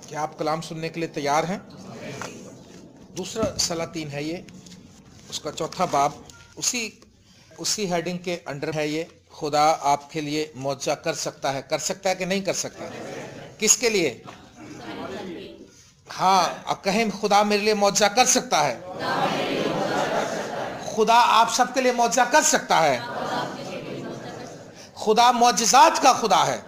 क्या आप कलाम सुनने के लिए तैयार हैं? दूसरा सलातीन है ये, उसका चौथा बाब, उसी हेडिंग के अंडर है ये। खुदा आपके लिए मौजज़ा कर सकता है कि नहीं कर सकता? किसके लिए? हाँ, अब कहें खुदा मेरे लिए मौजज़ा कर सकता है। खुदा आप सबके लिए मौजज़ा कर सकता है। खुदा मौजज़ात का खुदा है।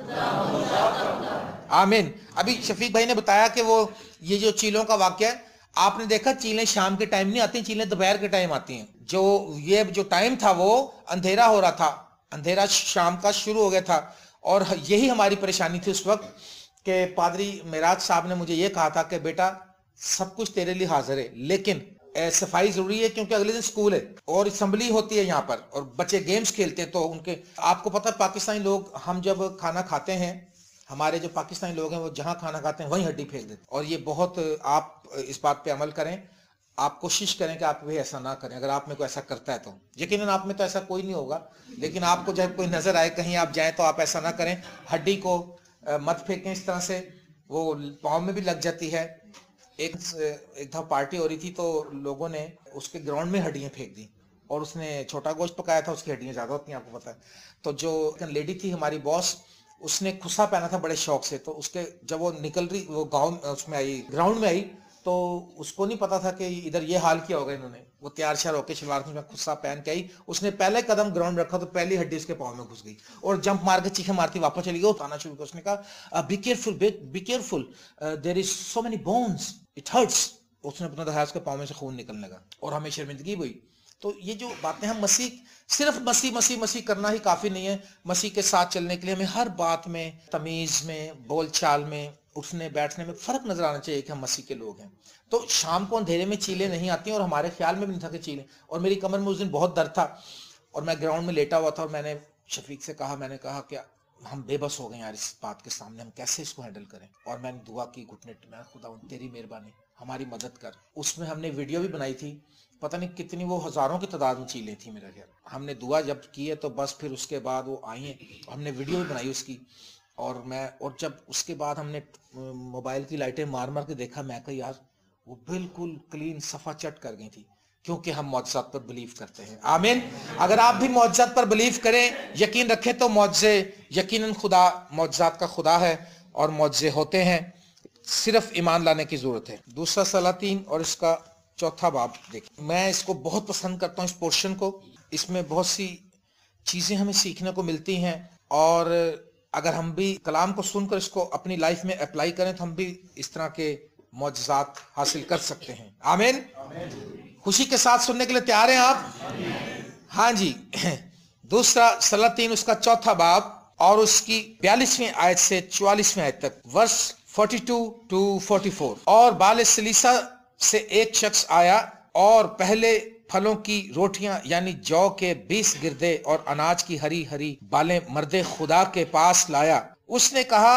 आमीन। अभी शफीक भाई ने बताया कि वो ये जो चीलों का वाकया है, आपने देखा चीलें शाम के टाइम नहीं आती, चीलें दोपहर के टाइम आती हैं। जो टाइम था वो अंधेरा हो रहा था, अंधेरा शाम का शुरू हो गया था। और यही हमारी परेशानी थी उस वक्त कि पादरी मेराज साहब ने मुझे ये कहा था कि बेटा सब कुछ तेरे लिए हाजिर है, लेकिन सफाई जरूरी है क्योंकि अगले दिन स्कूल है और असेंबली होती है यहाँ पर और बच्चे गेम्स खेलते हैं। तो उनके आपको पता है पाकिस्तानी लोग, हम जब खाना खाते हैं, हमारे जो पाकिस्तानी लोग हैं वो जहां खाना खाते हैं वहीं हड्डी फेंक देते हैं। और ये बहुत, आप इस बात पे अमल करें, आप कोशिश करें कि आप भी ऐसा ना करें। अगर आप में कोई ऐसा करता है तो यकीनन आप में तो ऐसा कोई नहीं होगा, लेकिन आपको जब कोई नजर आए कहीं आप जाएं तो आप ऐसा ना करें। हड्डी को मत फेंकें इस तरह से, वो पाँव में भी लग जाती है। एक दफा पार्टी हो रही थी तो लोगों ने उसके ग्राउंड में हड्डियां फेंक दी और उसने छोटा गोश्त पकाया था, उसकी हड्डियां ज्यादा होती हैं आपको पता है। तो जो लेडी थी हमारी बॉस, उसने खुस्सा पहना था बड़े शौक से, तो उसके जब वो निकल रही, वो गांव उसमें आई, ग्राउंड में आई, तो उसको नहीं पता था कि इधर ये हाल किया होगा इन्होंने। वो तैयार श्यार होकर शलवार में खुस्सा पहन के आई, उसने पहले कदम ग्राउंड रखा तो पहली हड्डी उसके पाँव में घुस गई और जंप मार के चीखें मारती वापस चली गई। उठाना शुरू किया, उसने कहा be careful there is so many bones, it hurts. उसने अपना दिखाया, उसके पाँव में से खून निकलने लगा और हमें शर्मिंदगी हुई। तो ये जो बातें हम सिर्फ मसीह करना ही काफी नहीं है। मसीह के साथ चलने के लिए हमें हर बात में, तमीज में, बोलचाल में, उठने बैठने में फर्क नजर आना चाहिए कि हम मसीह के लोग हैं। तो शाम को अंधेरे में चीलें नहीं आती और हमारे ख्याल में भी नहीं था कि चीलें, और मेरी कमर में उस दिन बहुत दर्द था और मैं ग्राउंड में लेटा हुआ था और मैंने शफीक से कहा, मैंने कहा कि हम बेबस हो गए यार इस बात के सामने, हम कैसे इसको हैंडल करें। और मैंने दुआ की घुटने, मैं खुदा तेरी मेहरबानी, हमारी मदद कर। उसमें हमने वीडियो भी बनाई थी, पता नहीं कितनी, वो हजारों की तादाद में चीलें थी मेरा ख्याल। हमने दुआ जब की है तो बस फिर उसके बाद वो आई हैं, हमने वीडियो भी बनाई उसकी। और जब उसके बाद हमने मोबाइल की लाइटें मार मार के देखा, मैं कहा यार वो बिल्कुल क्लीन सफा चट कर गई थी, क्योंकि हम मौजज़ात पर बिलीव करते हैं। आमीन। अगर आप भी मौजज़ात पर बिलीव करें, यकीन रखें तो मौजज़े, यकीनन खुदा मौजज़ात का खुदा है और मौजज़े होते हैं, सिर्फ ईमान लाने की जरूरत है। दूसरा सलातीन और इसका चौथा बाब देखिए, मैं इसको बहुत पसंद करता हूँ इस पोर्शन को। इसमें बहुत सी चीजें हमें सीखने को मिलती हैं और अगर हम भी कलाम को सुनकर इसको अपनी लाइफ में अप्लाई करें तो हम भी इस तरह के मौजज़ात हासिल कर सकते हैं। आमीन। खुशी के साथ सुनने के लिए तैयार हैं आप? हाँ जी। दूसरा सलातीन उसका चौथा बाब और उसकी 42वीं आयत से 44वीं आयत तक, वर्स 42 to 44। और बाल सलीसा से एक शख्स आया और पहले फलों की रोटियां यानी जौ के 20 गिरदे और अनाज की हरी हरी बालें मर्दे खुदा के पास लाया। उसने कहा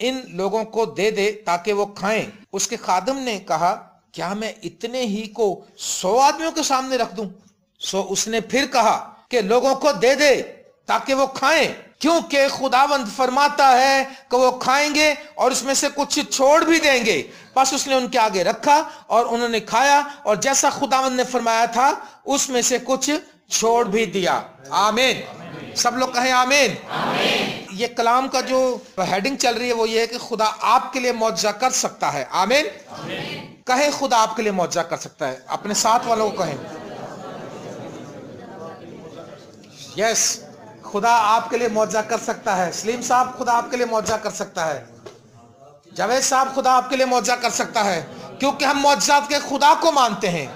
इन लोगों को दे दे ताकि वो खाएं। उसके खादिम ने कहा क्या मैं इतने ही को 100 आदमियों के सामने रख दूं? सो उसने फिर कहा कि लोगों को दे दे ताकि वो खाएं, क्योंकि खुदावंद फरमाता है कि वो खाएंगे और इसमें से कुछ छोड़ भी देंगे। बस उसने उनके आगे रखा और उन्होंने खाया और जैसा खुदावंद ने फरमाया था उसमें से कुछ छोड़ भी दिया। आमीन। सब लोग कहें आमीन। ये कलाम का जो हेडिंग चल रही है वो ये है कि खुदा आपके लिए मौजज़ा कर सकता है। आमीन। कहें खुदा आपके लिए मौजज़ा कर सकता है, अपने साथ वालों को कहें यस, खुदा आपके लिए मौजज़ा कर सकता है। सलीम साहब खुदा आपके लिए मौजज़ा कर सकता है। जावेद साहब खुदा आपके लिए मौजज़ा कर सकता है, क्योंकि हम मौजज़ात के खुदा को मानते हैं।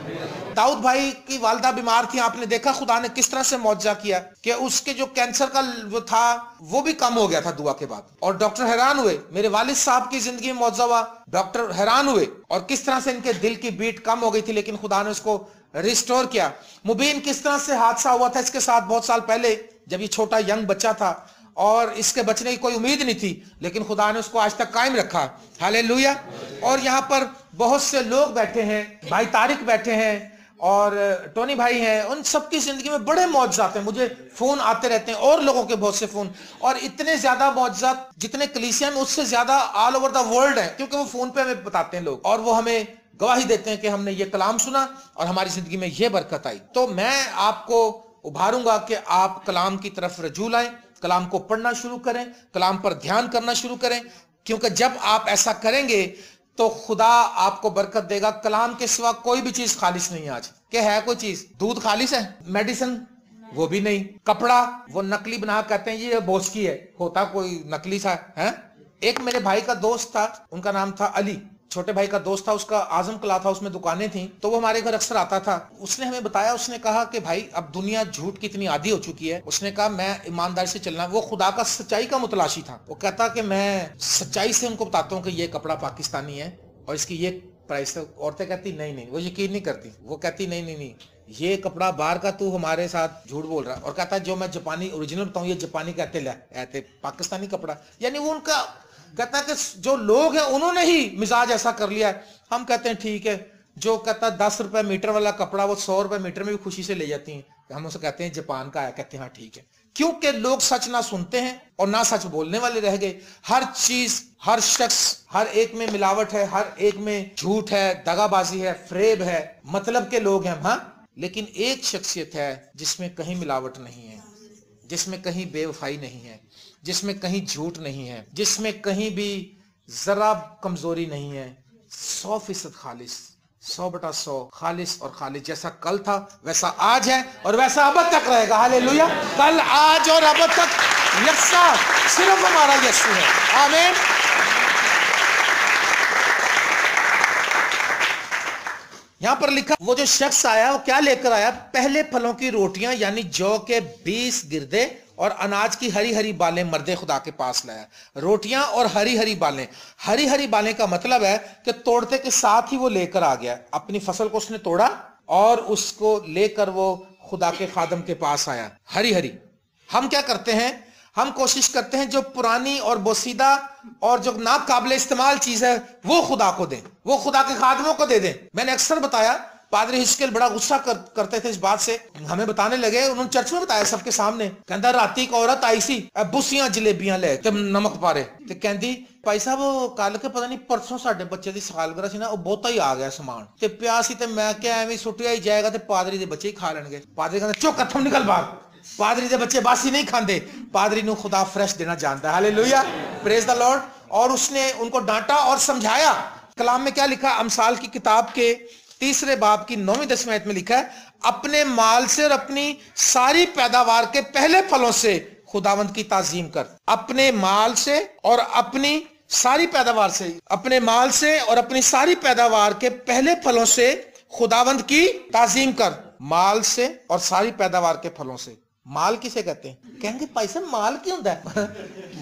दाऊद भाई की वालदा बीमार थी, आपने देखा खुदा ने किस तरह से मौजज़ा किया कि उसके जो कैंसर का वो था वो भी कम हो गया था दुआ के बाद। और डॉक्टर हैरान हुए, मेरे वालिद साहब की जिंदगी में मौजज़ा हुआ, डॉक्टर हैरान हुए और किस तरह से इनके दिल की बीट कम हो गई थी, लेकिन खुदा ने उसको रिस्टोर किया। मुबीन किस तरह से हादसा हुआ था इसके साथ बहुत साल पहले, जब ये छोटा यंग बच्चा था और इसके बचने की कोई उम्मीद नहीं थी, लेकिन खुदा ने उसको आज तक कायम रखा। हालेलुया। और यहाँ पर बहुत से लोग बैठे हैं, भाई तारिक बैठे हैं, और टोनी भाई हैं, उन सबकी जिंदगी में बड़े मौजज़ात हैं। मुझे फोन आते रहते हैं और लोगों के बहुत से फोन, और इतने ज्यादा मौजज़ात जितने कलीसिया में उससे ज्यादा ऑल ओवर द वर्ल्ड है, क्योंकि वो फोन पे हमें बताते हैं लोग, और वो हमें गवाही देते हैं कि हमने ये कलाम सुना और हमारी जिंदगी में ये बरकत आई। तो मैं आपको उभारूंगा कि आप कलाम की तरफ रजू लाएं, कलाम को पढ़ना शुरू करें, कलाम पर ध्यान करना शुरू करें, क्योंकि जब आप ऐसा करेंगे तो खुदा आपको बरकत देगा। कलाम के सिवा कोई भी चीज खालिस नहीं है। आज क्या है कोई चीज? दूध खालिस है? मेडिसिन वो भी नहीं। कपड़ा वो नकली बना कहते हैं ये बोस की है, होता कोई नकली सा है। एक मेरे भाई का दोस्त था, उनका नाम था अली, छोटे भाई का दोस्त था, उसका आजम कला था, उसमें दुकानें थी, तो वो हमारे घर अक्सर आता था। उसने हमें बताया, उसने कहा कि भाई अब दुनिया झूठ की इतनी आदी हो चुकी है। उसने कहा मैं ईमानदारी से चलना, वो खुदा का सच्चाई का मुतलाशी था। वो कहता कि मैं सच्चाई से उनको बताता हूँ कि ये कपड़ा पाकिस्तानी है और इसकी ये प्राइस है। औरतें कहती नहीं नहीं, वो यकीन नहीं करती, वो कहती नहीं नहीं नहीं ये कपड़ा बाहर का, तू हमारे साथ झूठ बोल रहा है। और कहता जो मैं जापानी ओरिजिनल बताऊं ये जापानी कहते ला पाकिस्तानी कपड़ा। यानी वो उनका कहता है कि जो लोग हैं उन्होंने ही मिजाज ऐसा कर लिया है। हम कहते हैं ठीक है, जो कहता 10 रुपए मीटर वाला कपड़ा वो 100 रुपए मीटर में भी खुशी से ले जाती हैं। हम उसे कहते हैं जापान का है, कहते हैं हाँ ठीक है, क्योंकि लोग सच ना सुनते हैं और ना सच बोलने वाले रह गए। हर चीज, हर शख्स, हर एक में मिलावट है, हर एक में झूठ है, दगाबाजी है, फ्रेब है, मतलब के लोग हैं। हाँ, लेकिन एक शख्सियत है जिसमें कहीं मिलावट नहीं है, जिसमें कहीं बेवफाई नहीं है, जिसमें कहीं झूठ नहीं है, जिसमें कहीं भी जरा कमजोरी नहीं है। 100% खालिस, 100/100 खालिस और खालिस। जैसा कल था वैसा आज है और वैसा अब तक रहेगा। हालेलुया। कल, आज और अब तक यस्सा सिर्फ हमारा यस्सु है। आमीन। यहां पर लिखा, वो जो शख्स आया वो क्या लेकर आया? पहले फलों की रोटियां, यानी जौ के 20 गिरदे और अनाज की हरी हरी बालें मर्दे खुदा के पास लाया। रोटियां और हरी हरी बालें। हरी हरी बालें का मतलब है कि तोड़ते के साथ ही वो लेकर आ गया। अपनी फसल को उसने तोड़ा और उसको लेकर वो खुदा के खादम के पास आया। हरी हरी। हम क्या करते हैं? हम कोशिश करते हैं जो पुरानी और बोसीदा और जो नाकाबिले इस्तेमाल चीज है वो खुदा को दें, वो खुदा के खादमों को दे दें। मैंने अक्सर बताया, पादरी हिस्केल बड़ा गुस्सा करते थे इस बात से। हमें बताने लगे, उन्होंने चर्च में बताया सबके सामने, कहता राती एक औरत आई सी बुसियां जलेबियां ले ते नमक पारे ते कहती भाई साहब कल के पता नहीं परसों साडे बच्चे दी सालगिरह सी ना, वो बहुता ही आ गया समान ते पिया सी ते मैं क्या एवं सुटिया ही जाएगा ते पादरी दे बच्चे ही खा लेंगे। पादरी कहता चुप कथम निकल बाहर। पादरी दे बच्चे बासी नहीं खाते। पादरी नू खुदा फ्रेश देना जानता है। Hallelujah, praise the Lord. और उसने उनको डांटा और समझाया। कलाम में क्या लिखा? अमसाल की किताब के 3 बाब की 9-10 आयत में लिखा है, अपने माल से और अपनी सारी पैदावार के पहले फलों से खुदावंद की ताजीम कर। अपने माल से और अपनी सारी पैदावार से, अपने माल से और अपनी सारी पैदावार के पहले फलों से खुदावंद की ताजीम कर। माल से और सारी पैदावार के फलों से। माल किसे कहते हैं? कहेंगे पैसा माल क्यों होता है?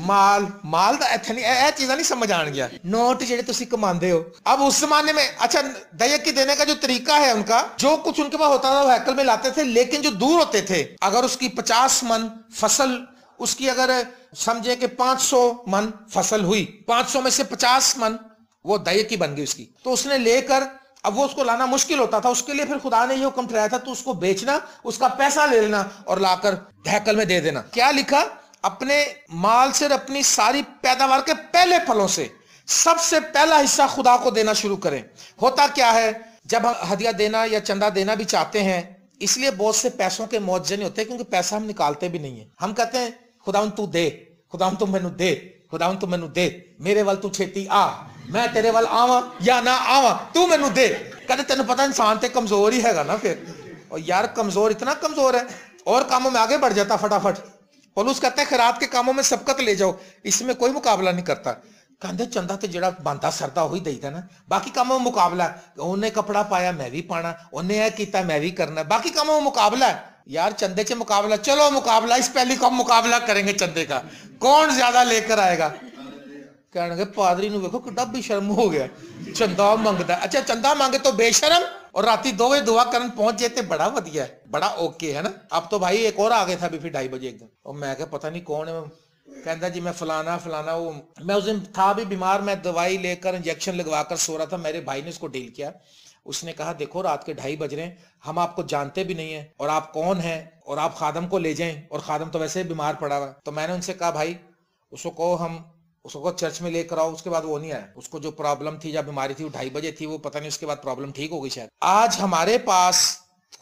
माल दा इतनी ए चीज़ा नहीं समझ आन गया। नोट जेडे तुसी कमांदे हो। अब उस जमाने में अच्छा दयक की देने का जो तरीका है उनका, जो कुछ उनके पास होता था वो हैकल में लाते थे, लेकिन जो दूर होते थे, अगर उसकी 50 मन फसल, उसकी अगर समझे कि 500 मन फसल हुई, 500 में से 50 मन वो दयक की बन गई उसकी, तो उसने लेकर, अब वो उसको लाना मुश्किल होता था, उसके लिए फिर खुदा ने ये हुक्म ठहराया था, तो उसको बेचना, उसका पैसा ले लेना और लाकर हैकल में दे देना। क्या लिखा? अपने माल से अपनी सारी पैदावार के पहले फलों से सबसे पहला हिस्सा खुदा को देना शुरू करें। होता क्या है, जब हम हदिया देना या चंदा देना भी चाहते हैं, इसलिए बहुत से पैसों के मौजे नहीं होते, क्योंकि पैसा हम निकालते भी नहीं है। हम कहते हैं खुदावन तू दे, खुदावन तू मैनू दे, खुदावन तू मैनू दे, मेरे वाल तू छेती आ, मैं तेरे वाल आवा या ना आवा, तू मैनू दे। कहते तेन पता इंसान ते कमजोर ही हैगा ना फिर। और यार कमजोर इतना कमजोर है और कामों में आगे बढ़ जाता फटाफट। पौलुस कहता है खैरात के कामों में सबकत ले जाओ, इसमें कोई मुकाबला नहीं करता। कहते चंदा तो जेड़ा बनता सरदा वही देईदा ना, बाकी कामों में मुकाबला। उन्हें कपड़ा पाया मैं भी पाना, उन्हें यह किया मैं भी करना, बाकी कामों में मुकाबला है। यार चंदे से मुकाबला, चलो मुकाबला, इस पहली कम मुकाबला करेंगे चंदे का, कौन ज्यादा लेकर आएगा। कहने पादरी नूं वेखो कितना बेशर्म हो गया, चंदा मंगदा। अच्छा चंदा मांगे तो बेशर्म, और राती 2 बजे दुआ करन पहुंच जाते, बड़ा वधिया है, बड़ा ओके है ना। अब तो भाई एक और आ गया था अभी फिर 2:30 बजे एक दिन, और मैं क्या पता नहीं कौन है, कहता जी मैं फलाना फलाना। वो मैं उस दिन था भी बीमार, मैं दवाई लेकर इंजेक्शन लगवा कर सो रहा था, मेरे भाई ने उसको डील किया। उसने कहा देखो रात के 2:30 बज रहे हैं, हम आपको जानते भी नहीं है और आप कौन हैं, और आप खादम को ले जाएं, और खादम तो वैसे ही बीमार पड़ा हुआ है। तो मैंने उनसे कहा भाई उसको कहो हम उसको चर्च में लेकर आओ। उसके बाद वो नहीं आया, उसको जो प्रॉब्लम थी या बीमारी थी वो 2:30 बजे थी, वो पता नहीं उसके बाद प्रॉब्लम ठीक हो गई शायद। आज हमारे पास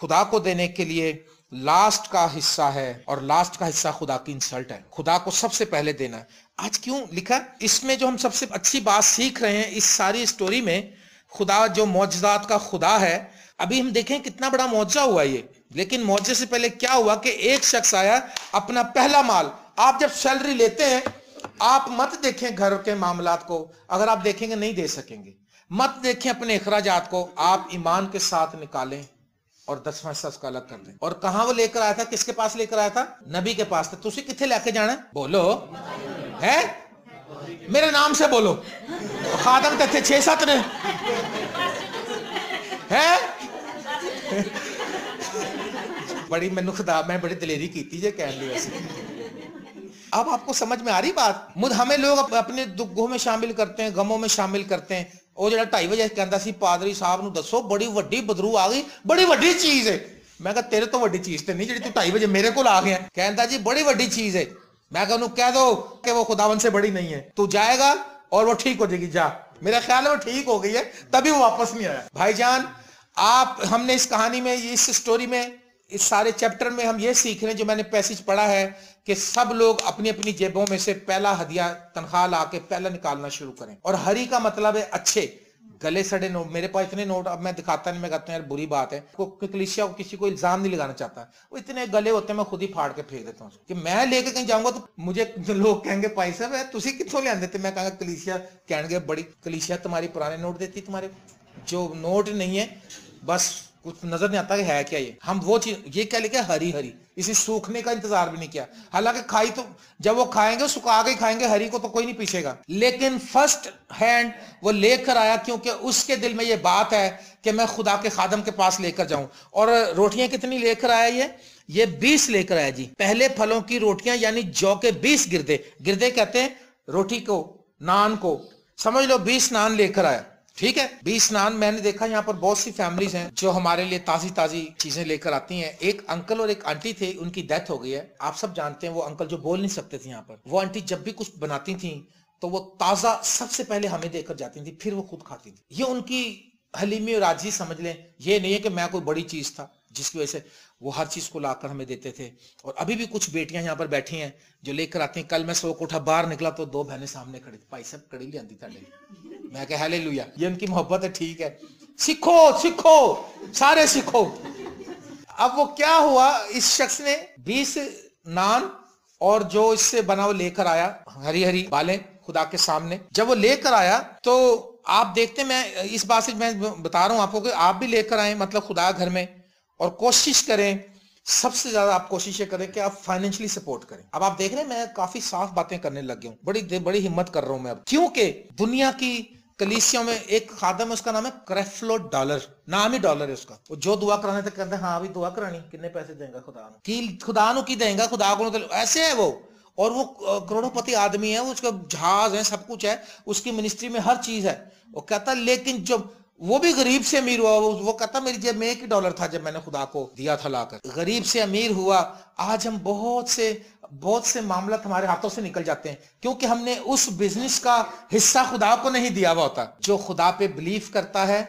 खुदा को देने के लिए लास्ट का हिस्सा है, और लास्ट का हिस्सा खुदा की इंसल्ट है। खुदा को सबसे पहले देना है। आज क्यों लिखा इसमें, जो हम सबसे अच्छी बात सीख रहे हैं इस सारी स्टोरी में, खुदा जो मौजज़ात का खुदा है। अभी हम देखें कितना बड़ा मौजज़ा हुआ ये, लेकिन मौजज़े से पहले क्या हुआ कि एक शख्स आया, अपना पहला माल। आप जब सैलरी लेते हैं आप मत देखें घर के मामलात को, अगर आप देखेंगे नहीं दे सकेंगे। मत देखें अपने अखराजात को, आप ईमान के साथ निकालें और 10वां हिस्सा उसका अलग कर दें। और कहां वो लेकर आया था, किसके पास लेकर आया था? नबी के पास था। तुसी किथे लेके जाना है? बोलो है, मेरे नाम से बोलो। खादम थे 6-7 ने है बड़ी मैनू खुदा मैं बड़ी दलेरी की जे कहन दी। वैसे अब आपको समझ में आ रही बात? हमें लोग अपने दुखों में शामिल करते हैं, गमों में शामिल करते हैं। वो जो 2:30 बजे कहता सी पादरी साहब नू दसो बड़ी वड्डी बदरू आ गई, बड़ी वड्डी चीज है। मैं कहा तेरे तो वड्डी चीज ते नहीं जी तू 2:30 बजे मेरे को आ गया। कहता जी बड़ी वड्डी चीज है। मैं कहा कह दो कि वो खुदावन से बड़ी नहीं है, तू जाएगा और वो ठीक हो जाएगी। जा, मेरा ख्याल है वो ठीक हो गई है, तभी वो वापस नहीं आया। भाईजान आप, हमने इस कहानी में, इस स्टोरी में, इस सारे चैप्टर में हम ये सीख रहे हैं, जो मैंने पैसेज पढ़ा है, कि सब लोग अपनी अपनी जेबों में से पहला हदिया तनख्वाह ला के पहला निकालना शुरू करें। और हरी का मतलब है अच्छे, गले सड़े नोट। मेरे पास इतने नोट, अब मैं दिखाता नहीं, मैं कहता हूँ यार बुरी बात है, कलीसिया को किसी को इल्जाम नहीं लगाना चाहता, वो इतने गले होते हैं मैं खुद ही फाड़ के फेंक देता हूँ कि मैं लेके कहीं जाऊंगा तो मुझे लोग कहेंगे भाई साहब तुसी कित्थों ले आंदे थे। मैं कहूँगा कलीसिया कहेंगे बड़ी कलीसिया तुम्हारी पुराने नोट देती, तुम्हारे जो नोट नहीं है बस कुछ नजर नहीं आता कि है क्या ये। हम वो चीज ये क्या लिखा हरी हरी, इसे सूखने का इंतजार भी नहीं किया। हालांकि खाई तो जब वो खाएंगे सुखा के खाएंगे, हरी को तो कोई नहीं पीछेगा, लेकिन फर्स्ट हैंड वो लेकर आया क्योंकि उसके दिल में ये बात है कि मैं खुदा के खादम के पास लेकर जाऊं। और रोटियां कितनी लेकर आया ये 20 लेकर आया जी। पहले फलों की रोटियां, यानी जौ के 20 गिरदे, गिरदे कहते हैं रोटी को, नान को, समझ लो 20 नान लेकर आया। ठीक है, 20 नान। मैंने देखा यहाँ पर बहुत सी फैमिलीज हैं जो हमारे लिए ताजी ताजी चीजें लेकर आती हैं। एक अंकल और एक आंटी थे, उनकी डेथ हो गई है। आप सब जानते हैं वो अंकल जो बोल नहीं सकते थे। यहाँ पर वो आंटी जब भी कुछ बनाती थी तो वो ताजा सबसे पहले हमें देकर जाती थी, फिर वो खुद खाती थी। ये उनकी हलीमी और राजी समझ लें। ये नहीं है कि मैं कोई बड़ी चीज था जिसकी वजह से वो हर चीज को लाकर हमें देते थे। और अभी भी कुछ बेटियां यहाँ पर बैठी हैं जो लेकर आती हैं। कल मैं सो को उठा बाहर निकला तो 2 बहनें सामने खड़ी थी, भाई साहब कड़ी ले आती था। मैं कहा हालेलुया, ये उनकी मोहब्बत है। ठीक है, सीखो सीखो, सारे सीखो। अब वो क्या हुआ, इस शख्स ने 20 नान और जो इससे बना वो लेकर आया, हरी हरी बालें खुदा के सामने। जब वो लेकर आया तो आप देखते, मैं इस बात से मैं बता रहा हूं आपको कि आप भी लेकर आए मतलब खुदा घर में, और कोशिश करें, सबसे ज्यादा आप कोशिश करें कि आप फाइनेंशियली सपोर्ट करें। अब आप देख रहे हैं मैं काफी साफ बातें करने लग गया हूं, बड़ी हिम्मत कर रहा हूं मैं अब, क्योंकि दुनिया की कलीसियों में एक खादम है, उसका नाम है क्रेफ्लो डॉलर, नाम ही डॉलर है उसका। वो जो दुआ कराने तक कहते हैं हाँ अभी दुआ करानी, कितने पैसे देंगे खुदा नु की देंगे, खुदा को तो ऐसे है वो। और वो करोड़पति आदमी है, उसका जहाज है, सब कुछ है, उसकी मिनिस्ट्री में हर चीज है। वो कहता लेकिन जब वो भी गरीब से अमीर हुआ, वो कहता मेरी जेब में $1 था जब मैंने खुदा को दिया था लाकर। गरीब से अमीर हुआ। आज हम बहुत से मामला हमारे हाथों से निकल जाते हैं क्योंकि हमने उस बिजनेस का हिस्सा खुदा को नहीं दिया हुआ होता। जो खुदा पे बिलीव करता है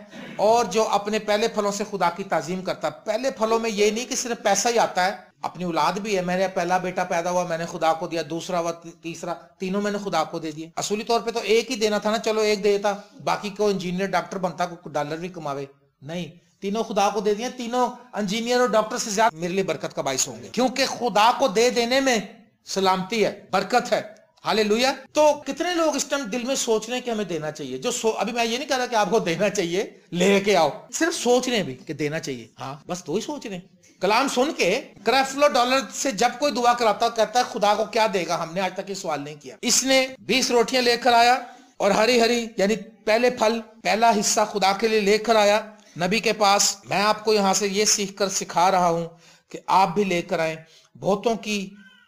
और जो अपने पहले फलों से खुदा की ताजीम करता है। पहले फलों में ये नहीं कि सिर्फ पैसा ही आता है, अपनी औलाद भी है। मेरा पहला बेटा पैदा हुआ, मैंने खुदा को दिया, दूसरा व तीसरा, तीनों मैंने खुदा को दे दिए। असली तौर पे तो एक ही देना था ना, चलो एक देता, बाकी को इंजीनियर डॉक्टर बनता, को डॉलर भी कमावे, नहीं, तीनों खुदा को दे दिए। तीनों इंजीनियर और डॉक्टर से ज्यादा मेरे लिए बरकत का बाइस होंगे, क्योंकि खुदा को दे देने में सलामती है, बरकत है। हालेलुया। तो कितने लोग इस टाइम दिल में सोच रहे हैं कि हमें देना चाहिए। अभी मैं ये नहीं कह रहा कि आपको देना चाहिए, लेके आओ, सिर्फ सोच रहे हैं भी कि देना चाहिए। हाँ बस तो ही सोच रहे हैं। कलाम सुन के क्रेफ्लो डॉलर से जब कोई दुआ कराता कहता है खुदा को क्या देगा, हमने आज तक ये सवाल नहीं किया। इसने 20 रोटियां लेकर आया और हरी हरी यानी पहले फल, पहला हिस्सा खुदा के लिए लेकर आया नबी के पास। मैं आपको यहां से ये सीख कर सिखा रहा हूं कि आप भी लेकर आए। बहुतों की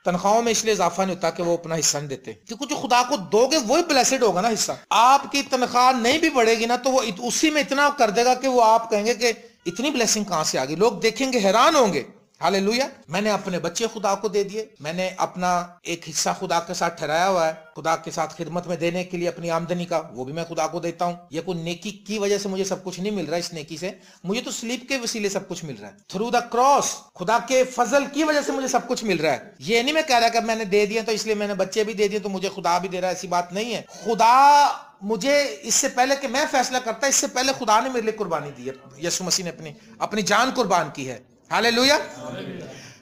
तनख्वाहों में इसलिए इजाफा नहीं होता कि वो अपना हिस्सा नहीं देते, क्योंकि जो खुदा को दोगे वही ब्लेसेड होगा ना हिस्सा। आपकी तनख्वाह नहीं भी बढ़ेगी ना तो वो उसी में इतना कर देगा कि वो आप कहेंगे कि इतनी ब्लेसिंग कहां से आ गई। लोग देखेंगे, हैरान होंगे। हालेलुया। मैंने अपने बच्चे खुदा को दे दिए, मैंने अपना एक हिस्सा खुदा के साथ ठहराया हुआ है, खुदा के साथ खिदमत में देने के लिए अपनी आमदनी का, वो भी मैं खुदा को देता हूं। ये कोई नेकी की वजह से मुझे सब कुछ नहीं मिल रहा है, इस नेकी से मुझे तो स्लीप के वसीले सब कुछ मिल रहा है, थ्रू द क्रॉस, खुदा के फजल की वजह से मुझे सब कुछ मिल रहा है। ये नहीं मैं कह रहा कि मैंने दे दिया तो इसलिए मैंने बच्चे भी दे दिए तो मुझे खुदा भी दे रहा है, ऐसी बात नहीं है। खुदा मुझे इससे पहले कि मैं फैसला करता, इससे पहले खुदा ने मेरे लिए कुर्बानी दी है। यीशु मसीह ने अपनी जान कुर्बान की है। हालेलुया।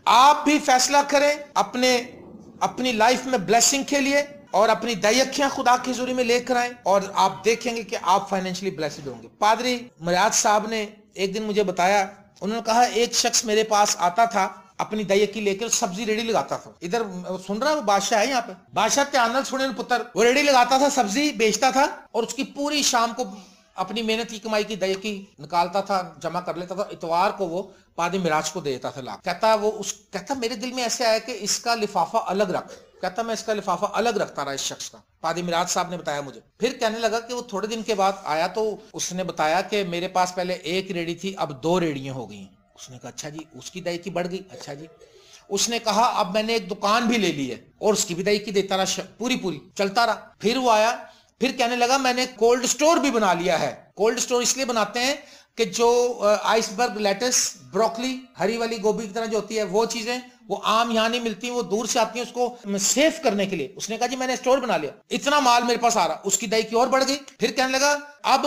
आप भी फैसला करें अपनी लाइफ में ब्लेसिंग के लिए और अपनी दैयकियां खुदा की हुजूरी में लेकर आए और आप देखेंगे कि आप फाइनेंशियली ब्लेस्ड होंगे। पादरी मरियाद साहब ने एक दिन मुझे बताया, उन्होंने कहा एक शख्स मेरे पास आता था अपनी दैयकी लेकर, सब्जी रेडी लगाता था। इधर सुन रहा है, वो बादशाह है यहाँ पे, बादशाह त्यानल सुने पुत्र, वो रेडी लगाता था, सब्जी बेचता था और उसकी पूरी शाम को अपनी मेहनत की कमाई की दयकी निकालता था, जमा कर लेता था। इतवार को वो पादी मिराज को देता था लाख। कहता मेरे दिल में ऐसे आया कि इसका लिफाफा अलग रख। कहता मैं इसका लिफाफा अलग रखता रहा इस शख्स का। पादी मिराज साहब ने बताया मुझे। फिर कहने लगा कि वो थोड़े दिन के बाद आया तो उसने बताया कि मेरे पास पहले एक रेडी थी, अब 2 रेडियां हो गई। उसने कहा अच्छा जी, उसकी दयकी बढ़ गई। अच्छा जी। उसने कहा अब मैंने एक दुकान भी ले ली है और उसकी भी दयकी देता रहा, पूरी चलता रहा। फिर वो आया, फिर कहने लगा मैंने कोल्ड स्टोर भी बना लिया है। कोल्ड स्टोर इसलिए बनाते हैं कि जो आइसबर्ग, लेटस, ब्रोकली, हरी वाली गोभी की तरह जो होती है वो चीजें वो आम यहाँ नहीं मिलती, वो दूर से आती हैं, उसको सेव करने के लिए। उसने कहा जी मैंने स्टोर बना लिया, इतना माल मेरे पास आ रहा। उसकी दई की और बढ़ गई। फिर कहने लगा अब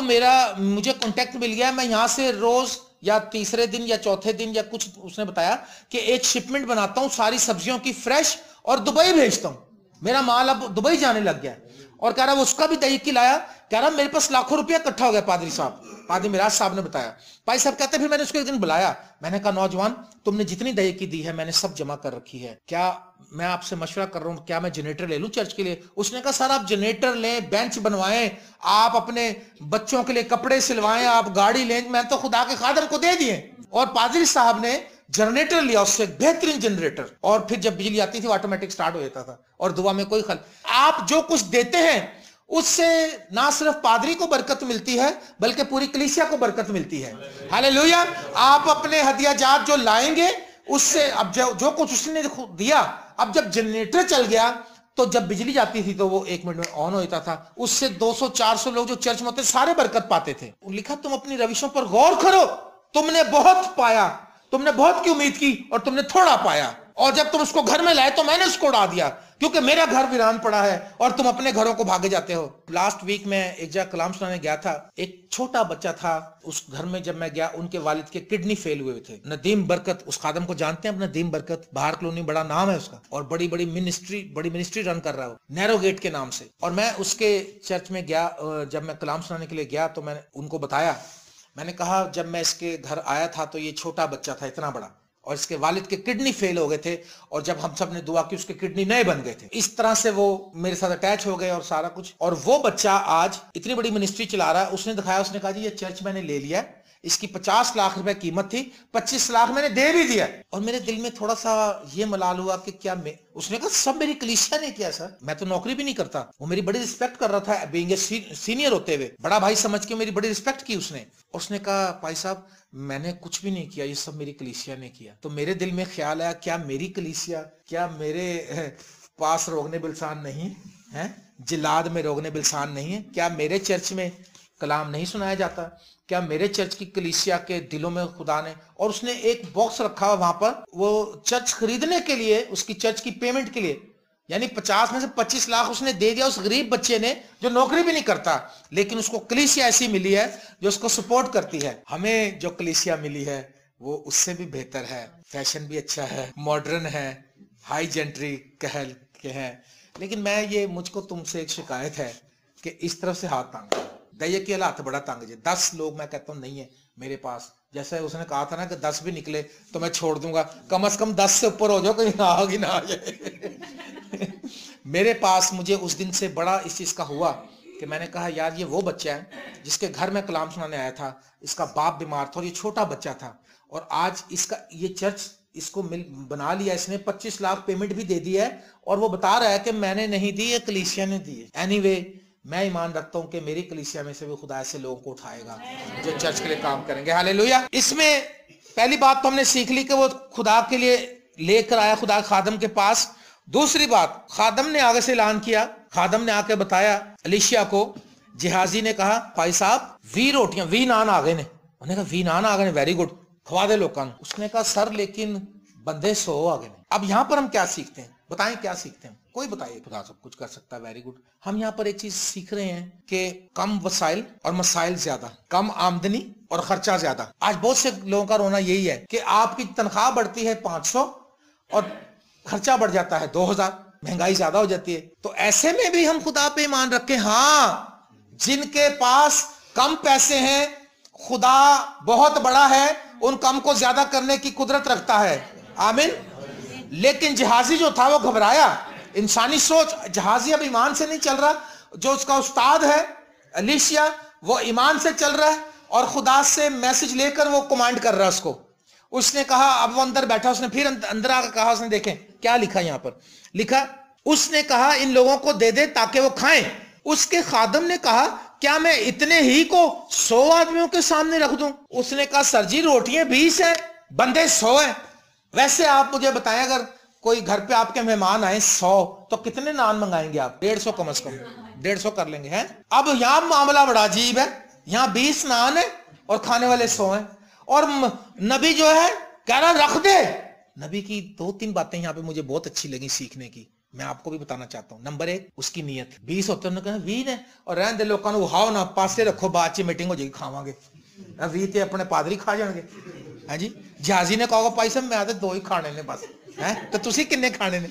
मुझे कॉन्टेक्ट मिल गया, मैं यहाँ से रोज या तीसरे दिन या चौथे दिन या कुछ, उसने बताया कि एक शिपमेंट बनाता हूँ सारी सब्जियों की फ्रेश और दुबई भेजता हूँ। मेरा माल अब दुबई जाने लग गया। और कह रहा वो उसका भी दही लाया, कह रहा मेरे पास लाखों रुपया इकट्ठा हो गया। पादरी साहब, पादरी मिराज साहब ने बताया। भाई साहब कहते फिर मैंने उसको एक दिन बुलाया, मैंने कहा नौजवान तुमने जितनी दही की दी है मैंने सब जमा कर रखी है, क्या मैं आपसे मशवरा कर रहा हूं, क्या मैं जनरेटर ले लूं चर्च के लिए? उसने कहा सर आप जनरेटर लें, बेंच बनवाएं, आप अपने बच्चों के लिए कपड़े सिलवाएं, आप गाड़ी लें, मैं तो खुदा के खादर को दे दिए। और पादरी साहब ने जनरेटर लिया, उससे बेहतरीन जनरेटर, और फिर जब बिजली आती थी वो ऑटोमेटिक स्टार्ट हो जाता था और दुआ में कोई खल। आप जो कुछ देते हैं उससे ना सिर्फ पादरी को बरकत मिलती है बल्कि पूरी कलीसिया को बरकत मिलती है। हालेलुया। आप अपने हदियाजात जो लाएंगे उससे, अब जो कुछ उसने दिया, अब जब जनरेटर चल गया तो जब बिजली जाती थी तो वो 1 मिनट में ऑन हो जाता था, उससे 200-400 लोग जो चर्च में होते सारे बरकत पाते थे। लिखा तुम अपनी रविशों पर गौर करो, तुमने बहुत पाया, तुमने बहुत की उम्मीद की और तुमने थोड़ा पाया, और जब तुम उसको घर में लाए तो मैंने उसको उड़ा दिया क्योंकि मेरा घर वीरान पड़ा है और तुम अपने घरों को भागे जाते हो। लास्ट वीक में एक जगह कलाम सुनाने गया था, एक छोटा बच्चा था, उस घर में जब मैं गया उनके वालिद के किडनी फेल हुए थे। नदीम बरकत, उस खादम को जानते हैं? नदीम बरकत, बाहर कॉलोनी बड़ा नाम है उसका, और बड़ी मिनिस्ट्री रन कर रहा है नैरो गेट के नाम से। और मैं उसके चर्च में गया, जब मैं कलाम सुनाने के लिए गया तो मैंने उनको बताया, मैंने कहा जब मैं इसके घर आया था तो ये छोटा बच्चा था इतना बड़ा, और इसके वालिद के किडनी फेल हो गए थे, और जब हम सब ने दुआ की उसके किडनी नए बन गए थे। इस तरह से वो मेरे साथ अटैच हो गए और सारा कुछ। और वो बच्चा आज इतनी बड़ी मिनिस्ट्री चला रहा है। उसने दिखाया, उसने कहा जी ये चर्च मैंने ले लिया, इसकी 50 लाख रुपए कीमत थी, 25 लाख मैंने दे भी दिया। और मेरे दिल में थोड़ा सा ये मलाल हुआ कि क्या उसने कहा सब मेरी कलीसिया ने किया सर, मैं तो नौकरी भी नहीं करता। वो मेरी बड़ी रिस्पेक्ट कर रहा था, बीइंग ए सीनियर होते हुए बड़ा भाई समझ के मेरी बड़ी रिस्पेक्ट की उसने कहा भाई साहब मैंने कुछ भी नहीं किया, ये सब मेरी कलीसिया ने किया। तो मेरे दिल में ख्याल आया, क्या मेरी कलीसिया, क्या मेरे पास रोगने बिलसान नहीं है, जिलाद में रोगने बिलसान नहीं है? क्या मेरे चर्च में कलाम नहीं सुनाया जाता? क्या मेरे चर्च की कलीसिया के दिलों में खुदा ने, और उसने एक बॉक्स रखा हुआ वहां पर, वो चर्च खरीदने के लिए, उसकी चर्च की पेमेंट के लिए, यानी 50 में से 25 लाख उसने दे दिया उस गरीब बच्चे ने जो नौकरी भी नहीं करता, लेकिन उसको कलीसिया ऐसी मिली है जो उसको सपोर्ट करती है। हमें जो कलीसिया मिली है वो उससे भी बेहतर है, फैशन भी अच्छा है, मॉडर्न है, हाई जेंट्री कहल के हैं। लेकिन मुझको तुमसे एक शिकायत है कि इस तरफ से हाथ तांग, दैय की हालात बड़ा तंग है। 10 लोग मैं कहता हूँ नहीं है मेरे पास, जैसे उसने कहा था ना कि 10 भी निकले तो मैं छोड़ दूंगा, कम से कम 10 से ऊपर हो जाओ, कहीं आगे ना आ जाए। मेरे पास मुझे उस दिन से बड़ा इस चीज का हुआ कि मैंने कहा यार ये वो बच्चा है जिसके घर में कलाम सुनाने आया था, इसका बाप बीमार था और ये छोटा बच्चा था, और आज इसका ये चर्च इसको बना लिया इसने, 25 लाख पेमेंट भी दे दी है और वो बता रहा है कि मैंने नहीं दी, ये कलीसिया ने दी है। एनीवे मैं ईमान रखता हूं कि मेरी कलीसिया में से भी खुदा ऐसे लोगों को उठाएगा जो चर्च के लिए काम करेंगे। हालेलुया। इसमें पहली बात तो हमने सीख ली कि वो खुदा के लिए लेकर आया खुदा खादम के पास। दूसरी बात, खादम ने आगे से ऐलान किया, खादम ने आके बताया एलीशिया को। जिहाजी ने कहा भाई साहब 20 रोटियां 20 नान आ गए ने। उन्होंने कहा 20 नान आ गए ने, वेरी गुड, खवा दे लोगों को। उसने कहा सर लेकिन बंदे 100 आ गए। अब यहां पर हम क्या सीखते हैं, बताएं क्या सीखते हैं? कोई बताइए। खुदा सब कुछ कर सकता है, वेरी गुड। हम यहाँ पर एक चीज सीख रहे हैं कि कम वसाइल और मसाइल ज्यादा, कम आमदनी और खर्चा ज्यादा। आज बहुत से लोगों का रोना यही है कि आपकी तनख्वाह बढ़ती है 500 और खर्चा बढ़ जाता है 2000, महंगाई ज्यादा हो जाती है। तो ऐसे में भी हम खुदा पे ईमान रखें। हाँ, जिनके पास कम पैसे हैं, खुदा बहुत बड़ा है, उन कम को ज्यादा करने की कुदरत रखता है। आमीन। लेकिन जहाजी जो था वो घबराया। इंसानी सोच, जहाजी अब ईमान से नहीं चल रहा। जो उसका उस्ताद है एलीशिया, वो ईमान से चल रहा है और खुदा से मैसेज लेकर वो कमांड कर रहा है उसको। उसने कहा, अब वो अंदर बैठा, उसने फिर अंदर आकर कहा, उसने देखें क्या लिखा यहां पर, लिखा उसने कहा इन लोगों को दे दे ताकि वो खाएं। उसके खादम ने कहा क्या मैं इतने ही को 100 आदमियों के सामने रख दूं? उसने कहा सर जी रोटियां 20 है, बंदे 100 है। वैसे आप मुझे बताएं, अगर कोई घर पे आपके मेहमान आए 100, तो कितने नान मंगाएंगे आप? 150 कम से कम, 150 कर लेंगे हैं। अब यहां मामला बड़ा अजीब है। यहां 20 नान है और खाने वाले 100 हैं। और नबी जो है कह रहा रख दे। नबी की 2-3 बातें यहां पे मुझे बहुत अच्छी लगी सीखने की, मैं आपको भी बताना चाहता हूं। नंबर 1, उसकी नीयत। 20 होते उन्होंने कहा 20 है और रहने दे, लोगों को उहाओ ना, पासे रखो, बाद च मीटिंग हो जाएगी, खावांगे। 20 ते अपने पादरी खा जाएंगे। है जी। जहाजी ने कहा भाई साहब मैं तो 2 ही खाने ने बस, है तो तुसी कितने खाने ने?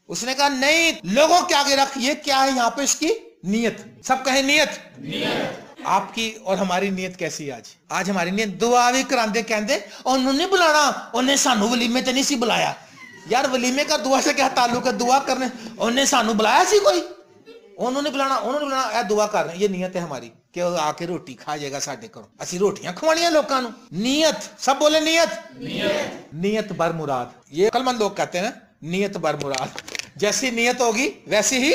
उसने कहा नहीं, लोगों के आगे रख। ये क्या है यहाँ पे? इसकी नीयत। सब कहे नीयत। आपकी और हमारी नीयत कैसी है आज? आज हमारी नीयत दुआ भी करांदे, कहते उन्होंने बुलाना, उन्हें सानू वलीमे ते नहीं सी बुलाया। यार वलीमे का दुआ से क्या ताल्लुक है? दुआ करने उन्हें सानू बुलाया सी कोई? उन्होंने बुलाना दुआ कर रहे। ये नीयत है हमारी कि आके रोटी खा जाएगा साडे घरों, असी रोटियां खवानियां लोकां नू। नीयत, सब बोले नीयत। नीयत बर मुराद। ये अक्लमंद लोग कहते हैं नीयत बर मुराद। जैसी नीयत होगी वैसी ही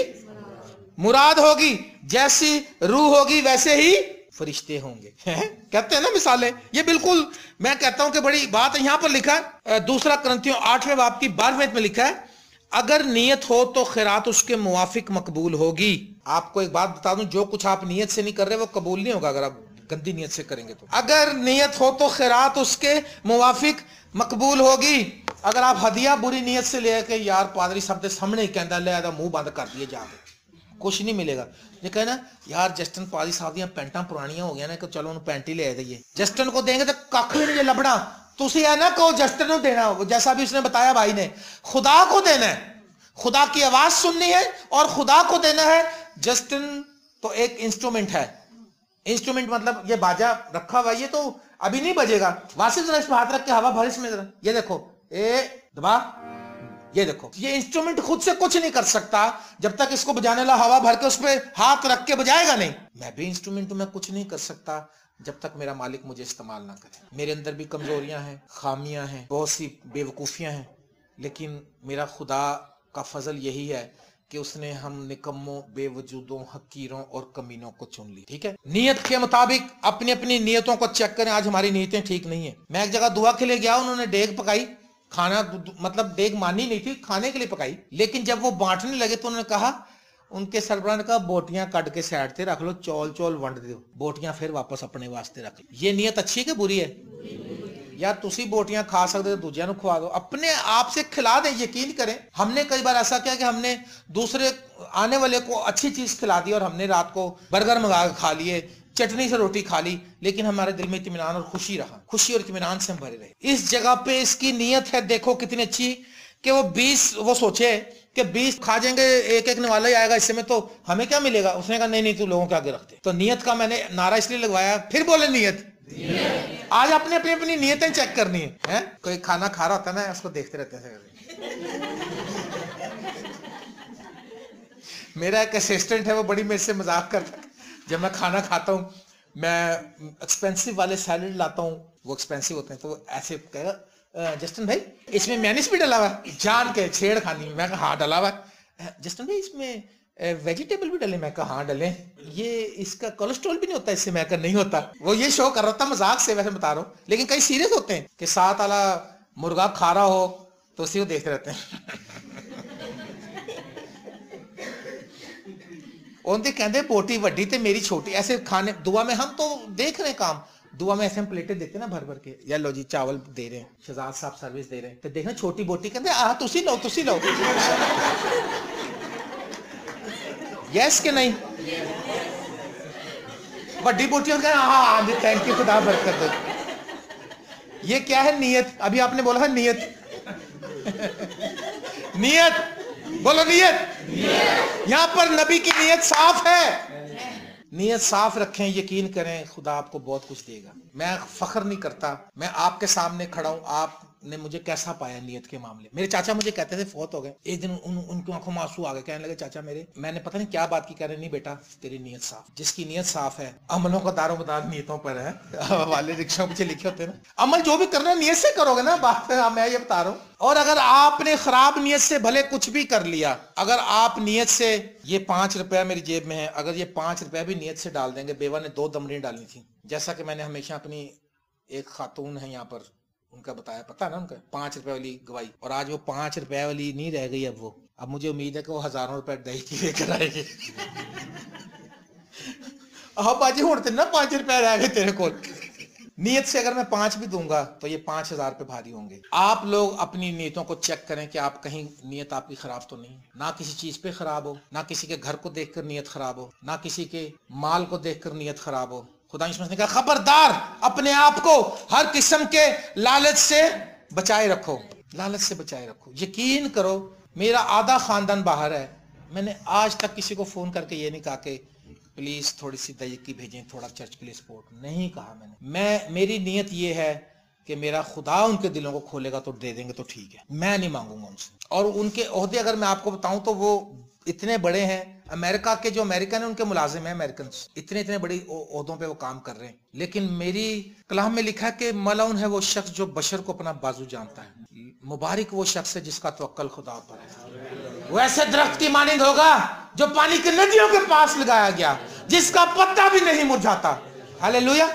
मुराद होगी, जैसी रूह होगी वैसे ही फरिश्ते होंगे। कहते हैं ना मिसालें। ये बिल्कुल मैं कहता हूं कि बड़ी बात है। यहां पर लिखा है 2 कुरिन्थियों 8वें बाब की 12वें में लिखा है अगर नीयत हो तो खैरात उसके मुवाफिक मकबूल होगी। आपको एक बात बता दूं, जो कुछ आप नीयत से नहीं कर रहे वो कबूल नहीं होगा अगर आप गंदी नीयत से करेंगे तो। अगर नीयत हो तो खैरात उसके मुवाफिक मकबूल होगी। अगर आप हदिया बुरी नीयत से लेके, यार पादरी सब के सामने ही कहता ले मुंह बंद कर दिए जाके, कुछ नहीं मिलेगा। ये कहना यार जस्टिन पादरी साहब दी पैंटा पुरानियां हो गई ना, चलो उन्हें पैंट ही ले दईए। जस्टिन को देंगे तो कख भी नहीं लभना। तुसी है ना कहो जस्टिन को देना, जैसा भी उसने बताया भाई ने, खुदा को देना है, खुदा की आवाज सुननी है और खुदा को देना है। जस्टिन तो एक इंस्ट्रूमेंट है। इंस्ट्रूमेंट मतलब ये बाजा रखा हुआ, ये तो अभी नहीं बजेगा। वासिफ जरा इस पर हाथ रख के हवा भर इसमें जरा, ये देखो, ए दबा, ये देखो। ये इंस्ट्रूमेंट खुद से कुछ नहीं कर सकता जब तक इसको बजाने ला हवा भर के उस पर हाथ रख के बजाएगा नहीं। मैं भी इंस्ट्रूमेंट में कुछ नहीं कर सकता जब तक मेरा मालिक मुझे इस्तेमाल ना करे। मेरे अंदर भी कमजोरियां हैं, खामियां हैं, बहुत सी बेवकूफियां हैं, लेकिन मेरा खुदा का फजल यही है कि उसने हम निकम्मों, बेवजूदों, हकीरों और कमीनों को चुन ली। ठीक है, नियत के मुताबिक अपनी अपनी नियतों को चेक करें। आज हमारी नियतें ठीक नहीं है। मैं एक जगह दुआ के लिए गया, उन्होंने डेग पकाई, खाना मतलब डेग मानी नहीं थी, खाने के लिए पकाई, लेकिन जब वो बांटने लगे तो उन्होंने कहा, उनके सरबराह ने कहा बोटियां कट के साइड से रख लो, चौल वंड दो, बोटियां फिर वापस अपने वास्ते रख लो। ये नियत अच्छी है कि बुरी है? यार तुसी बोटियां खा सकते हो, दूसरिਆਂ ਨੂੰ खवा दो, अपने आप से खिला दें। यकीन करें, हमने कई बार ऐसा किया कि हमने दूसरे आने वाले को अच्छी चीज खिला दी और हमने रात को बर्गर मंगा के खा लिए, चटनी से रोटी खा ली, लेकिन हमारे दिल में इत्मीनान और खुशी रहा, खुशी और इत्मीनान से हम भरे रहे। इस जगह पे इसकी नीयत है, देखो कितनी अच्छी, कि वो 20 वो सोचे कि 20 खा जाएंगे, एक एक वाला ही आएगा, इससे में तो हमें क्या मिलेगा। उसने कहा नहीं तू लोगों के आगे रखते। तो नियत का मैंने नारा इसलिए लगवाया। फिर बोले नियत। आज अपने अपनी नियतें चेक करनी है। कोई खाना खा रहा होता है ना, उसको देखते रहते हैं। मेरा एक असिस्टेंट है, वो बड़ी मेरे से मजाक करता है। जब मैं खाना खाता हूँ, मैं एक्सपेंसिव वाले सैलेड लाता हूँ, वो एक्सपेंसिव होते हैं, तो वो ऐसे कहेगा जस्टिन भाई इसमें मेयोनीज भी डला हुआ है, जान के छेड़खानी। मैं कहा हाँ डला हुआ है। जस्टिन भाई इसमें वेजिटेबल भी डले। मैं कहा हाँ डले। ये इसका कोलेस्ट्रॉल भी नहीं होता इससे? मैं कहा नहीं होता। वो ये शो कर रहा था मजाक से, वैसे बता रहा हूँ, लेकिन कई सीरियस होते हैं कि साथ वाला मुर्गा खा रहा हो तो उसी को देख रहते हैं। उनके कहते पोटी वड्डी ते मेरी छोटी, ऐसे खाने दुआ में हम तो देख रहे हैं काम, दुआ में ऐसे हम प्लेटें देते ना भर भर के, या लो जी चावल दे रहे हैं, शहजाद साहब सर्विस दे रहे हैं, तो देखना छोटी बोटी कहते आ तुसी लो तुसी लो। यस के नहीं? बड़ी बोटियों का हाँ जी थैंक यू खुदा बरकत दे। ये क्या है? नियत। अभी आपने बोला है नियत। नियत बोलो, नियत। यहां पर नबी की नियत साफ है। नियत साफ रखें, यकीन करें खुदा आपको बहुत कुछ देगा। मैं फख्र नहीं करता, मैं आपके सामने खड़ा हूं, आपने मुझे कैसा पाया नियत के मामले। मेरे चाचा मुझे कहते थे, फौत हो गए, एक दिन उनकी आंखों में आंसू आ गए, कहने लगे चाचा मेरे, मैंने पता नहीं क्या बात की, कह रहे नहीं बेटा तेरी नियत साफ। जिसकी नियत साफ है, अमलों का दारोमदार नियतों पर है। वाले रिक्शा पीछे लिखे होते हैं ना, अमल जो भी करना है नियत से करोगे ना, बात मैं ये बता रहा हूँ। और अगर आपने खराब नियत से भले कुछ भी कर लिया, अगर आप नियत से, ये 5 रुपया मेरी जेब में है, अगर ये 5 रुपया भी नियत से डाल देंगे, बेवा ने 2 दमड़ी डालनी थी, जैसा कि मैंने हमेशा अपनी एक खातून है यहाँ पर उनका बताया, पता ना उनका 5 रुपए वाली गवाही, और आज वो 5 रुपए वाली नहीं रह गई। अब मुझे उम्मीद है कि वो हजारों रुपए दही की लेकर आएगी। अब बाजी होते ना 5 रुपए रह गए तेरे को। नियत से अगर मैं 5 भी दूंगा तो ये 5000 पे भारी होंगे। आप लोग अपनी नियतों को चेक करें कि आप कहीं नियत आपकी खराब तो नहीं, ना किसी चीज पे खराब हो, ना किसी के घर को देखकर नियत खराब हो, ना किसी के माल को देखकर नियत खराब हो। खुदा ने कहा खबरदार अपने आप को हर किस्म के लालच से बचाए रखो, लालच से बचाए रखो। यकीन करो मेरा आधा खानदान बाहर है, मैंने आज तक किसी को फोन करके ये नहीं कहा कि प्लीज थोड़ी सी दयकी भेजें, थोड़ा चर्च के लिए सपोर्ट, नहीं कहा मैंने। मेरी नियत ये है कि मेरा खुदा उनके दिलों को खोलेगा तो दे देंगे तो ठीक है, मैं नहीं मांगूंगा उनसे। और उनके ओहदे अगर मैं आपको बताऊं तो वो इतने बड़े हैं, अमेरिका के जो अमेरिकन है उनके मुलाजिम है, अमेरिकन इतने बड़ी ओहदों पे वो काम कर रहे हैं। लेकिन मेरी कलाम में लिखा है कि मलऊन है वो शख्स जो बशर को अपना बाजू जानता है, मुबारक वो शख्स है जिसका तवक्कल खुदा पर है। वो ऐसे दरख्त की मानिंद होगा जो पानी की नदियों के पास लगाया गया, जिसका पत्ता भी नहीं मुरझाता। हालेलुया।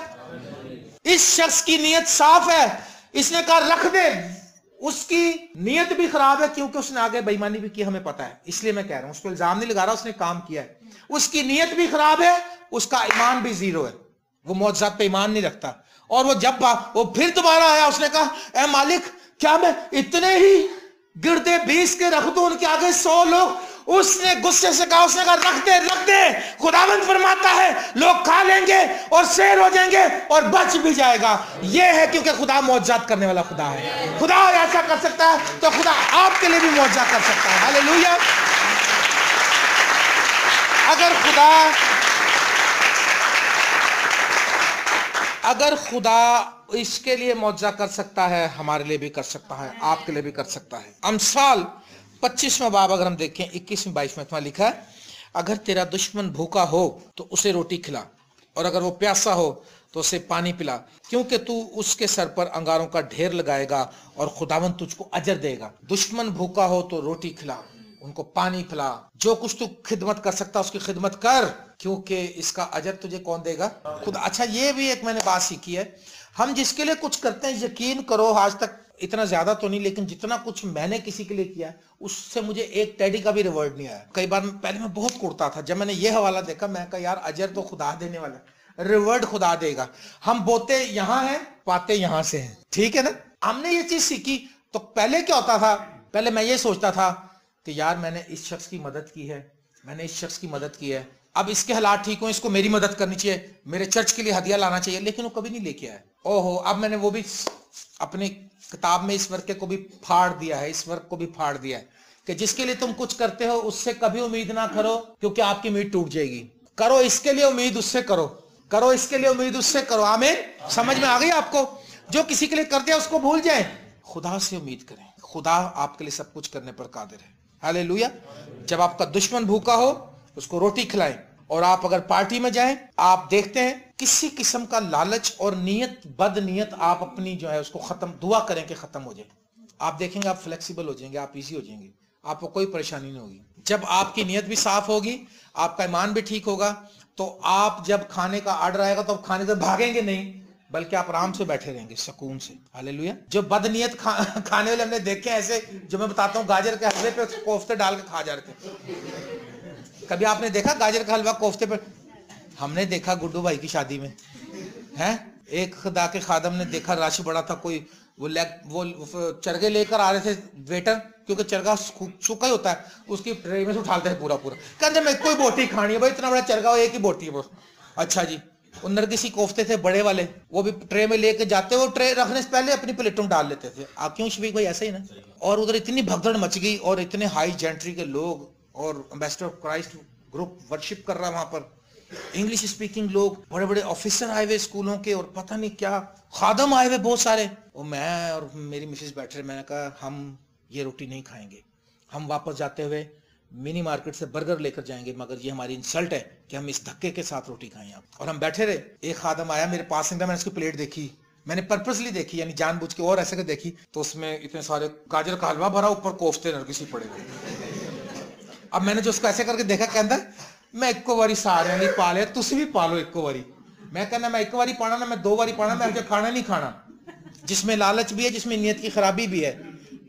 इस शख्स की नियत साफ है, इसने कहा रख दे। उसकी नियत भी खराब है क्योंकि उसने आगे बेईमानी भी की, हमें पता है, इसलिए मैं कह रहा हूं, उसको इल्जाम नहीं लगा रहा, उसने काम किया है। उसकी नियत भी खराब है, उसका ईमान भी जीरो है, वो मौजूद पे ईमान नहीं रखता। और वो जब वो फिर दोबारा आया, उसने कहा ए मालिक क्या मैं इतने ही गिरदे 20 के रख दूं उनके आगे 100 लोग? उसने गुस्से से कहा, उसने कहा रख दे। खुदावंद फरमाता है लोग खा लेंगे और शेर हो जाएंगे और बच भी जाएगा। यह है क्योंकि खुदा मौजूद करने वाला खुदा है। खुदा ऐसा कर सकता है तो खुदा आपके लिए भी मौजूद कर सकता है। हालेलुया। अगर खुदा इसके लिए मौजूद कर सकता है, हमारे लिए भी कर सकता है, आपके लिए भी कर सकता है। अमसाल 25वां बाब अगर हम देखें 21-22 लिखा है, अगर तेरा दुश्मन भूखा हो तो उसे रोटी खिला, और अगर वो प्यासा हो तो उसे पानी पिला, क्योंकि तू उसके सर पर अंगारों का ढेर लगाएगा और खुदावंद तुझको अजर देगा। दुश्मन भूखा हो तो रोटी खिला, उनको पानी पिला, जो कुछ तू खिदमत कर सकता उसकी खिदमत कर, क्योंकि इसका अजर तुझे कौन देगा? खुदा। अच्छा ये भी एक मैंने बात सीखी है, हम जिसके लिए कुछ करते हैं, यकीन करो आज तक इतना ज्यादा तो नहीं, लेकिन जितना कुछ मैंने किसी के लिए किया उससे मुझे एक टेडी का भी रिवॉर्ड नहीं आया। कई बार पहले मैं बहुत कुड़ता था, जब मैंने ये हवाला देखा मैं कहा यार अजर तो खुदा देने वाला, रिवॉर्ड खुदा देगा। हम बोते यहां हैं, पाते यहां से हैं, ठीक है ना। हमने ये चीज सीखी। तो पहले क्या होता था, पहले मैं ये सोचता था कि यार मैंने इस शख्स की मदद की है, मैंने इस शख्स की मदद की है, अब इसके हालात ठीक हो, इसको मेरी मदद करनी चाहिए, मेरे चर्च के लिए हदिया लाना चाहिए, लेकिन वो कभी नहीं लेके आया। ओहो, अब मैंने वो भी अपनी किताब में इस वर्ग को भी फाड़ दिया है, इस वर्ग को भी फाड़ दिया है कि जिसके लिए तुम कुछ करते हो उससे कभी उम्मीद ना करो, क्योंकि आपकी उम्मीद टूट जाएगी। करो इसके लिए उम्मीद उससे करो, करो इसके लिए उम्मीद उससे करो। आमीन। समझ में आ गई आपको? जो किसी के लिए करते हैं उसको भूल जाए, खुदा से उम्मीद करें। खुदा आपके लिए सब कुछ करने पर कादिर है। हालेलुया। जब आपका दुश्मन भूखा हो उसको रोटी खिलाएं, और आप अगर पार्टी में जाएं, आप देखते हैं किसी किस्म का लालच और नीयत, बद नीयत आप अपनी जो है उसको खत्म, दुआ करें कि खत्म हो जाए। आप देखेंगे आप फ्लेक्सिबल हो जाएंगे, आप इजी हो जाएंगे, आपको कोई परेशानी नहीं होगी। जब आपकी नीयत भी साफ होगी, आपका ईमान भी ठीक होगा, तो आप जब खाने का ऑर्डर आएगा तो आप खाने से भागेंगे नहीं, बल्कि आप आराम से बैठे रहेंगे सुकून से। हालेलुया। जो बदनीयत खाने वाले हमने देखे ऐसे, जो मैं बताता हूँ, गाजर के हलवे पे कोफ्ते डाल के खा जा रहे थे। कभी आपने देखा गाजर का हलवा कोफ्ते पे? हमने देखा गुड्डू भाई की शादी में है, एक खुदा के खादम ने देखा, रश बड़ा था, कोई वो चरगे लेकर आ रहे थे वेटर, क्योंकि चरगा सूखा ही होता है, उसकी ट्रे में से उठाते हैं पूरा पूरा। कहते मैं कोई बोटी खानी है भाई, इतना बड़ा चरगा हो, एक ही बोटी है बस। अच्छा जी, उन नरगिसी कोफ्ते थे बड़े वाले, वो भी ट्रे में लेके जाते, वो ट्रे रखने से पहले अपनी प्लेटों में डाल लेते थे। आप क्यों शफीक भाई ऐसे ही ना? और उधर इतनी भगदड़ मच गई और इतने हाई जेंट्री के लोग, और ambassador of Christ group worship कर रहा वहां पर, इंग्लिश स्पीकिंग लोग, बड़े बड़े ऑफिसर आए हुए स्कूलों के, और पता नहीं क्या खादम आए हुए बहुत सारे। और मैं और मेरी मिसेस बैठ रहे, मैंने कहा हम ये रोटी नहीं खाएंगे, हम वापस जाते हुए मिनी मार्केट से बर्गर लेकर जाएंगे, मगर ये हमारी इंसल्ट है कि हम इस धक्के के साथ रोटी खाएं आप। और हम बैठे रहे, एक खादम आया मेरे पास, मैंने उसकी प्लेट देखी, मैंने पर्पसली देखी, यानी जानबूझ के और ऐसे कर देखी, तो उसमें इतने सारे गाजर का हलवा भरा, ऊपर कोफ्ते नरगिसी पड़े हुए। अब मैंने जो उसको ऐसे करके देखा, कहता मैं एको बारी सारे नहीं पाले, तुसी भी पालो एको बारी। मैं कहना मैं एक बारी पाना ना, मैं 2 बारी पाना, मैं खाना नहीं खाना। जिसमें लालच भी है, जिसमें नियत की खराबी भी है,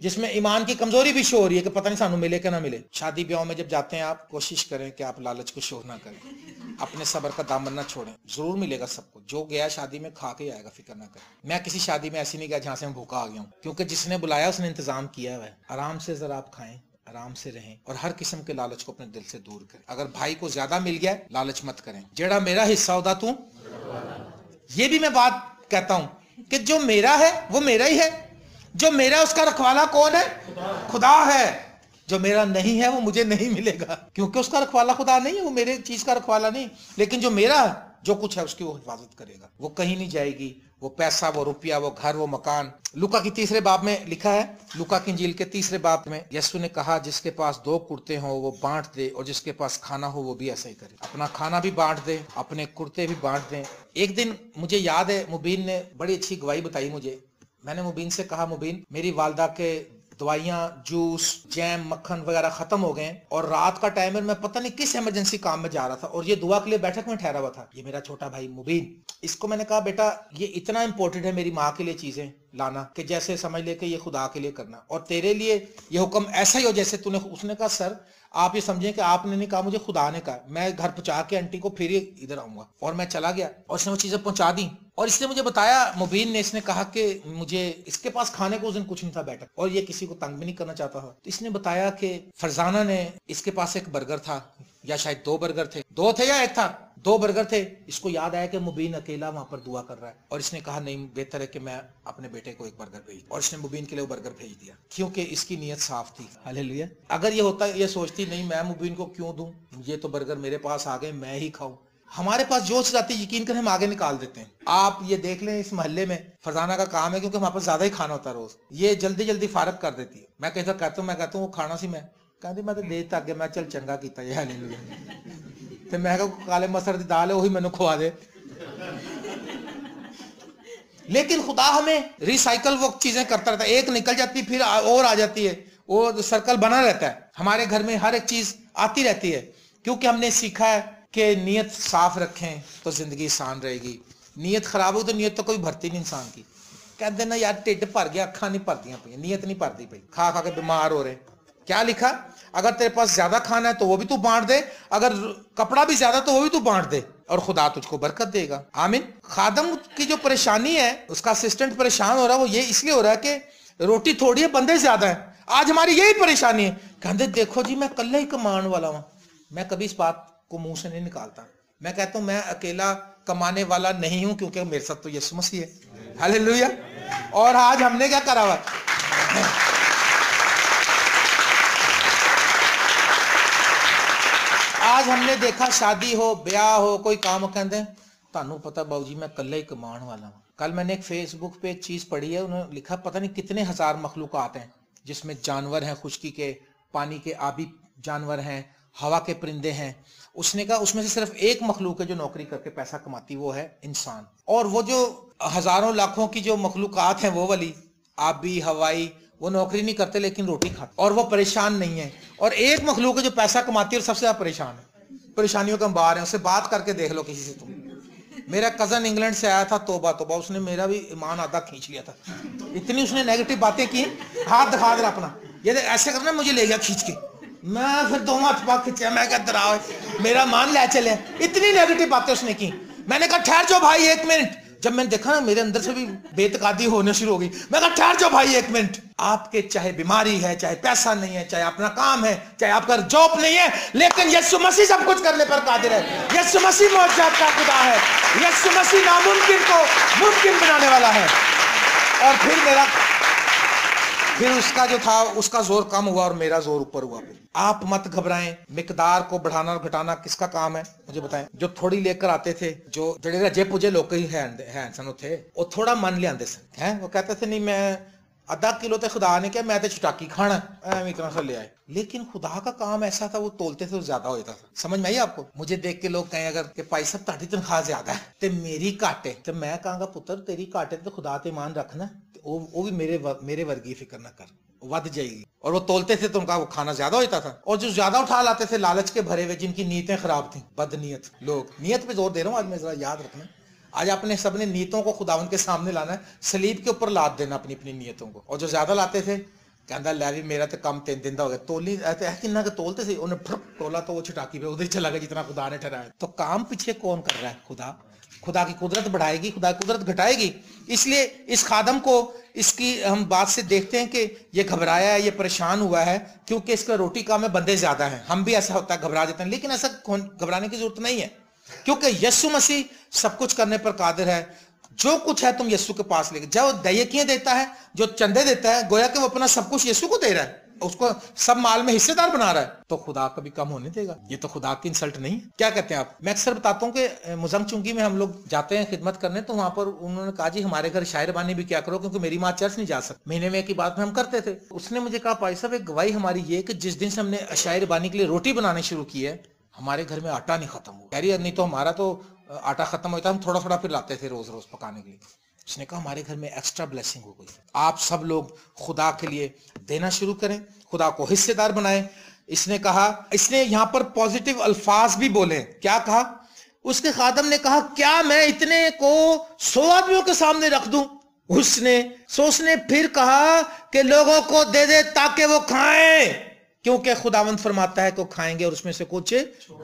जिसमें ईमान की कमजोरी भी शो हो रही है कि पता नहीं सानू मिले कि ना मिले। शादी ब्याह में जब जाते हैं आप कोशिश करें कि आप लालच को शो ना करें, अपने सब्र का दामन ना छोड़ें, जरूर मिलेगा सबको। जो गया शादी में खा के आएगा, फिक्र ना करें। मैं किसी शादी में ऐसी नहीं गया जहां से मैं भूखा आ गया हूँ, क्योंकि जिसने बुलाया उसने इंतजाम किया हुआ है। आराम से जरा आप खाएं, आराम से रहें, और हर किस्म के लालच को अपने दिल से दूर करें। अगर भाई को ज्यादा मिल गया लालच मत करें, जेड़ा मेरा हिस्सा होता तू। ये भी मैं बात कहता हूं कि जो मेरा है वो मेरा ही है, जो मेरा है उसका रखवाला कौन है? खुदा है। जो मेरा नहीं है वो मुझे नहीं मिलेगा, क्योंकि उसका रखवाला खुदा नहीं है, वो मेरे चीज का रखवाला नहीं। लेकिन जो मेरा है, जो कुछ है उसकी वो हिफाजत करेगा, वो कहीं नहीं जाएगी। वो पैसा, वो रुपया, वो घर, वो मकान। लूका की 3 बाब में लिखा है, लूका की इंजील के 3 बाब में यीशु ने कहा, जिसके पास 2 कुर्ते हो वो बांट दे, और जिसके पास खाना हो वो भी ऐसा ही करे। अपना खाना भी बांट दे, अपने कुर्ते भी बांट दे। एक दिन मुझे याद है, मुबीन ने बड़ी अच्छी गवाही बताई मुझे। मैंने मुबीन से कहा, मुबीन मेरी वालदा के दवाइयाँ, जूस, जैम, मक्खन वगैरह खत्म हो गए, और रात का टाइम है, मैं पता नहीं किस इमरजेंसी काम में जा रहा था, और ये दुआ के लिए बैठक में ठहरा हुआ था। ये मेरा छोटा भाई मुबीन, इसको मैंने कहा, बेटा ये इतना इंपॉर्टेंट है मेरी माँ के लिए चीजें लाना, कि जैसे समझ ले कि ये खुदा के लिए करना, और तेरे लिए ये हुक्म ऐसा ही हो जैसे तूने। उसने कहा, सर आप ये समझें कि आपने नहीं कहा, मुझे खुदा ने कहा। मैं घर पहुंचा के आंटी को फिर इधर आऊंगा, और मैं चला गया, और इसने वो चीजें पहुंचा दी। और इसने मुझे बताया, मुबीन ने, इसने कहा कि मुझे, इसके पास खाने को उस दिन कुछ नहीं था बैठक, और ये किसी को तंग भी नहीं करना चाहता था। तो इसने बताया कि फरजाना ने, इसके पास एक बर्गर था, या शायद 2 बर्गर थे, 2 थे या 1 था, 2 बर्गर थे। इसको याद आया कि मुबीन अकेला वहां पर दुआ कर रहा है, और इसने कहा नहीं, बेहतर है कि मैं अपने बेटे को 1 बर्गर भेज, और इसने मुबीन के लिए वो बर्गर भेज दिया, क्योंकि इसकी नीयत साफ थी। हालेलुया। अगर ये होता, ये सोचती नहीं मैं मुबीन को क्यों दूं, ये तो बर्गर मेरे पास आ गए, मैं ही खाऊं। हमारे पास जो चीज आती है यकीन कर हम आगे निकाल देते हैं। आप ये देख लें, इस मोहल्ले में फरजाना का काम है, क्योंकि हमारे पास ज्यादा ही खाना होता है रोज, ये जल्दी जल्दी फारग कर देती है। मैं कहता कहता हूँ वो खाना सी, मैं कहती मैं तो दे तक गया, मैं चल चंगा किया ये। हालेलुया। तो मैं काले मसर की दाल है, वही मैंने खुआ दे। लेकिन खुदा हमें रिसाइकल वो चीजें करता रहता है, एक निकल जाती फिर और आ जाती है, वो सर्कल बना रहता है। हमारे घर में हर एक चीज आती रहती है, क्योंकि हमने सीखा है कि नीयत साफ रखें तो जिंदगी आसान रहेगी। नीयत खराब हो तो नीयत तो कोई भरती नहीं इंसान की। कहते ना यार टिड भर गया, अखा नहीं भरदियां पई, नीयत नहीं भरती पई, खा खा के बीमार हो रहे। क्या लिखा? अगर तेरे पास ज्यादा खाना है तो वो भी तू बांट दे, अगर कपड़ा भी ज्यादा तो वो भी तू बांट दे, और खुदा तुझको बरकत देगा। आमीन। खादम की जो परेशानी है, उसका असिस्टेंट परेशान हो रहा है, वो ये इसलिए हो रहा है कि रोटी थोड़ी है, बंदे ज्यादा है। आज हमारी यही परेशानी है, कहते देखो जी मैं कल्ला ही कमान वाला हूं। मैं कभी इस बात को मुंह से नहीं निकालता। मैं कहता हूं मैं अकेला कमाने वाला नहीं हूं, क्योंकि मेरे साथ तो यीशु मसीह है। हालेलुया। और आज हमने क्या करा हुआ, आज हमने देखा शादी हो, ब्याह हो, कोई काम, कहते तानू पता बाबू जी मैं कल्ला ही कमान वाला हूं। कल मैंने एक फेसबुक पे एक चीज पढ़ी है, उन्होंने लिखा पता नहीं कितने हजार मखलूकात हैं, जिसमें जानवर हैं, खुश्की के, पानी के आबी जानवर हैं, हवा के परिंदे हैं। उसने कहा उसमें से सिर्फ एक मखलूक है जो नौकरी करके पैसा कमाती, वो है इंसान। और वो जो हजारों लाखों की जो मखलूकात हैं वो वाली, आबी हवाई, वो नौकरी नहीं करते लेकिन रोटी खाते और वो परेशान नहीं है। और एक मखलूक है जो पैसा कमाती है और सबसे ज्यादा परेशान है, परेशानियों के अंबार है। उससे बात करके देख लो किसी से तुम। मेरा कजन इंग्लैंड से आया था, तोबा तोबा, उसने मेरा भी ईमान आधा खींच लिया था। इतनी उसने नेगेटिव बातें की, हाथ दिखा दे अपना, ये ऐसे करना, मुझे ले गया खींच के, मैं फिर दो हाथ पा खींचा, मैं क्या डराओ, मेरा मान ले चले। इतनी नेगेटिव बातें उसने की। मैंने कहा ठहर जाओ भाई 1 मिनट। जब मैंने देखा ना मेरे अंदर से भी बेतकादी होने शुरू हो गई, मैं कहा ठहर जाओ भाई 1 मिनट। आपके चाहे बीमारी है, चाहे पैसा नहीं है, चाहे अपना काम है, चाहे आपका जॉब नहीं है, लेकिन यीशु मसीह सब कुछ करने पर कादिर है। यीशु मसीह मौजूद का खुदा है। यीशु मसीह नामुमकिन को मुमकिन बनाने वाला है। और फिर उसका जो था उसका जोर कम हुआ और मेरा जोर ऊपर हुआ। आप मत घबराएं। मिकदार को बढ़ाना और घटाना किसका काम है मुझे बताएं। जो थोड़ी लेकर आते थे, जो जड़े रजे पुजे लोग ही हैं सन थे, वो थोड़ा मन ले आते सन हैं। वो कहते थे नहीं मैं आधा किलो तो खुदा ने क्या, मैं तो चटाकी खाना इतना सा ले आए। लेकिन खुदा का काम ऐसा था, वो तोलते थे तो ज्यादा हो जाता था। समझ में आई आपको। मुझे देख के लोग कहें अगर कि भाई साहब ताड़ी तनख्वाह ज्यादा है तो मेरी घट है, तो मैं कहूंगा पुत्र तेरी घट है तो खुदा ते ईमान रखना, वो भी मेरे वर्गी फिक्र ना कर, वध जाएगी। और वो तोलते थे तो उनका वो खाना ज्यादा होता था। और जो ज्यादा उठा लाते थे लालच के भरे हुए, जिनकी नीयतें खराब थी, बदनीयत लोग, नीयत पे जोर दे रहा हूँ आज मैं, जरा याद रखना। आज आपने सबने नीयतों को खुदावन के सामने लाना है, सलीब के ऊपर लाद देना अपनी अपनी नीयतों को। और जो ज्यादा लाते थे कहता लै भी मेरा तो कम 3 दिन का हो गया, तोली किन्ना के तोलते थे, उन्हें तोला तो वो छटाकी पे उधर चला गया जितना खुदा ने ठहराया। तो काम पीछे कौन कर रहा है? खुदा। खुदा की कुदरत बढ़ाएगी, खुदा की कुदरत घटाएगी। इसलिए इस खादम को इसकी हम बात से देखते हैं कि ये घबराया है, ये परेशान हुआ है, क्योंकि इसका रोटी काम में बंदे ज्यादा हैं। हम भी ऐसा होता है, घबरा जाते हैं, लेकिन ऐसा घबराने की जरूरत नहीं है, क्योंकि यीशु मसीह सब कुछ करने पर कादिर है। जो कुछ है तुम यीशु के पास लेके जाओ। दयकियां देता है, जो चंदे देता है, गोया कि वो अपना सब कुछ यीशु को दे रहा है, उसको सब माल में हिस्सेदार बना रहा है, तो खुदा कभी कम होने देगा? ये तो खुदा की इंसल्ट नहीं है। क्या कहते हैं आप? मैं अक्सर बताता हूँ कि मुजंग चुंगी में हम लोग जाते हैं खिदमत करने, तो वहां पर उन्होंने कहा जी हमारे घर शायरबानी भी क्या करो, क्योंकि मेरी माँ चर्च नहीं जा सकती। महीने में की बात में हम करते थे। उसने मुझे कहा भाई साहब एक गवाही हमारी ये कि जिस दिन से हमने शायरबानी के लिए रोटी बनानी शुरू की है, हमारे घर में आटा नहीं खत्म हुआ। कह रही नहीं तो हमारा तो आटा खत्म होता, हम थोड़ा थोड़ा फिर लाते थे रोज रोज पकाने के लिए। उसने कहा हमारे घर में एक्स्ट्रा ब्लेसिंग हो गई। आप सब लोग खुदा के लिए देना शुरू करें, खुदा को हिस्सेदार बनाएं। इसने कहा, इसने यहाँ पर पॉजिटिव अल्फाज भी बोले। क्या कहा? उसके खादम ने कहा क्या मैं इतने को 100 आदमियों के सामने रख दूं? उसने फिर कहा कि लोगों को दे दे ताकि वो खाएं, क्योंकि खुदावंद फरमाता है कि खाएंगे और उसमें से कुछ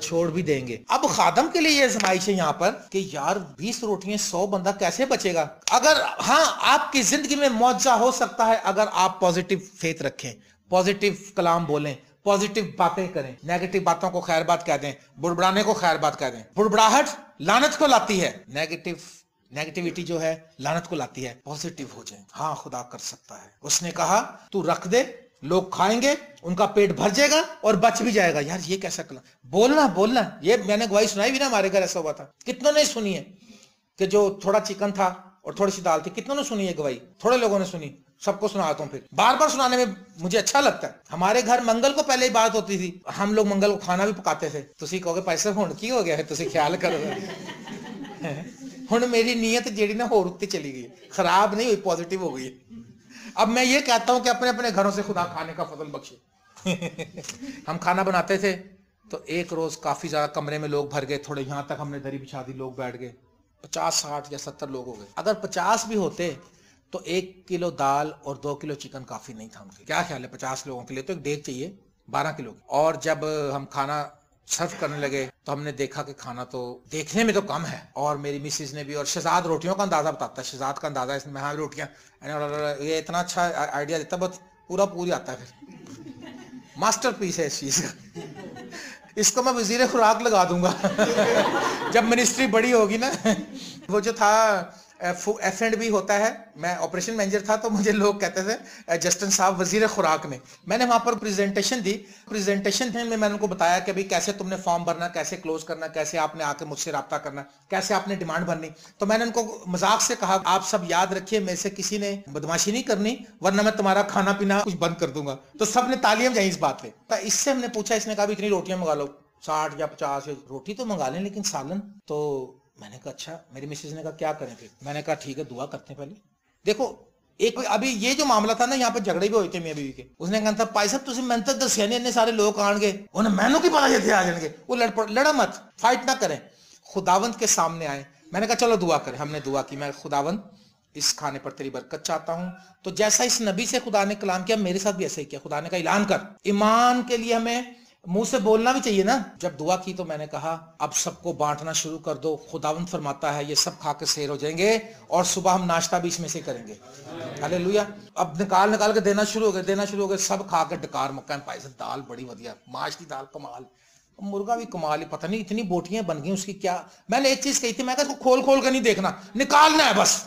छोड़ भी देंगे। अब खादम के लिए ये आजमाइश है यहाँ पर कि यार 20 रोटियां 100 बंदा कैसे बचेगा? अगर हाँ आपकी जिंदगी में मुआवजा हो सकता है अगर आप पॉजिटिव फेथ रखें, पॉजिटिव कलाम बोलें, पॉजिटिव बातें करें, नेगेटिव बातों को खैर बात कह दें, बुड़बड़ाने को खैर बात कह दें। बुड़बड़ाहट लानत को लाती है, नेगेटिविटी जो है लानत को लाती है। पॉजिटिव हो जाए, हाँ खुदा कर सकता है। उसने कहा तू रख दे, लोग खाएंगे, उनका पेट भर जाएगा और बच भी जाएगा। यार ये कैसा कला बोलना। ये मैंने गवाही सुनाई भी ना, हमारे घर ऐसा हुआ था। कितनों ने सुनी है कि जो थोड़ा चिकन था और थोड़ी सी दाल थी, कितनों ने सुनी है गवाही? थोड़े लोगों ने सुनी, सबको सुनाता हूँ। फिर बार बार सुनाने में मुझे अच्छा लगता है। हमारे घर मंगल को पहले ही बात होती थी, हम लोग मंगल को खाना भी पकाते थे। तुसी कहोगे पैसे हुण की हो गया है, तुसी ख्याल करो। हुण मेरी नीयत जेड़ी ना होर उत्ते चली गई, खराब नहीं हुई, पॉजिटिव हो गई। अब मैं ये कहता हूं कि अपने अपने घरों से खुदा खाने का फजल बख्शे। हम खाना बनाते थे तो एक रोज काफी ज्यादा कमरे में लोग भर गए, थोड़े यहां तक हमने दरी बिछा दी, लोग बैठ गए। 50, 60 या 70 लोग हो गए। अगर 50 भी होते तो 1 किलो दाल और 2 किलो चिकन काफी नहीं था उनके। क्या ख्याल है? 50 लोगों के लिए तो एक डेग चाहिए 12 किलो की। और जब हम खाना सर्व करने लगे तो हमने देखा कि खाना तो देखने में तो कम है। और मेरी मिसेज ने भी, और शहजाद रोटियों का अंदाजा बताता है, शहजाद का अंदाजा इसमें, हाँ रोटियां, ये इतना अच्छा आइडिया देता, बहुत पूरी आता है। फिर मास्टरपीस है इस चीज का। इसको मैं वजीर खुराक लगा दूंगा जब मिनिस्ट्री बड़ी होगी ना। वो जो था F&B होता है। मैं ऑपरेशन मैनेजर था तो मुझे लोग कहते थे जस्टिन साहब वजीर खुराक ने। मैंने वहां पर प्रेजेंटेशन दी। प्रेजेंटेशन में मैंने उनको बताया कि भाई कैसे तुमने फॉर्म भरना, कैसे क्लोज करना, कैसे आपने आके मुझसे रब्ता करना, कैसे आपने डिमांड भरनी। तो मैंने उनको मजाक से कहा आप सब याद रखिए मेरे से किसी ने बदमाशी नहीं करनी वरना मैं तुम्हारा खाना पीना कुछ बंद कर दूंगा। तो सबने तालियां बजाई इस बात पे। तो इससे हमने पूछा, इसने कहा इतनी रोटियां मंगा लो, 60 या 50 रोटी तो मंगा लें लेकिन सालन। तो मैंने कहा अच्छा। मेरी मिसेज ने कहा क्या करें फिर? मैंने कहा ठीक है दुआ करते हैं पहले। देखो एक अभी ये जो मामला था ना, यहाँ पे झगड़े भी हुए थे मियां बीवी के। उसने कहा था भाई साहब तुम मैंने तो दसिया नहीं, इतने सारे लोग आएंगे, उन्हें मैनू की पता थे आ जाएंगे। वो लड़ा मत, फाइट ना करें, खुदावंत के सामने आए। मैंने कहा चलो दुआ करें। हमने दुआ की, मैं खुदावंत इस खाने पर तेरी बरकत चाहता हूं। तो जैसा इस नबी से खुदा ने कलाम किया, मेरे साथ भी ऐसा ही किया। खुदा ने कहा ऐलान कर। ईमान के लिए हमें मुंह से बोलना भी चाहिए ना। जब दुआ की तो मैंने कहा अब सबको बांटना शुरू कर दो। खुदावंत फरमाता है ये सब खा के सैर हो जाएंगे और सुबह हम नाश्ता भी इसमें से करेंगे। हालेलुया। अब निकाल के देना शुरू हो गए। सब खा के डकार मक्का। भाई साहब दाल बड़ी वधिया, माश की दाल कमाल, मुर्गा भी कमाल ही। पता नहीं इतनी बोटियां बन गई उसकी क्या। मैंने एक चीज कही थी, मैं कहा इसको खोल के नहीं देखना, निकालना है बस।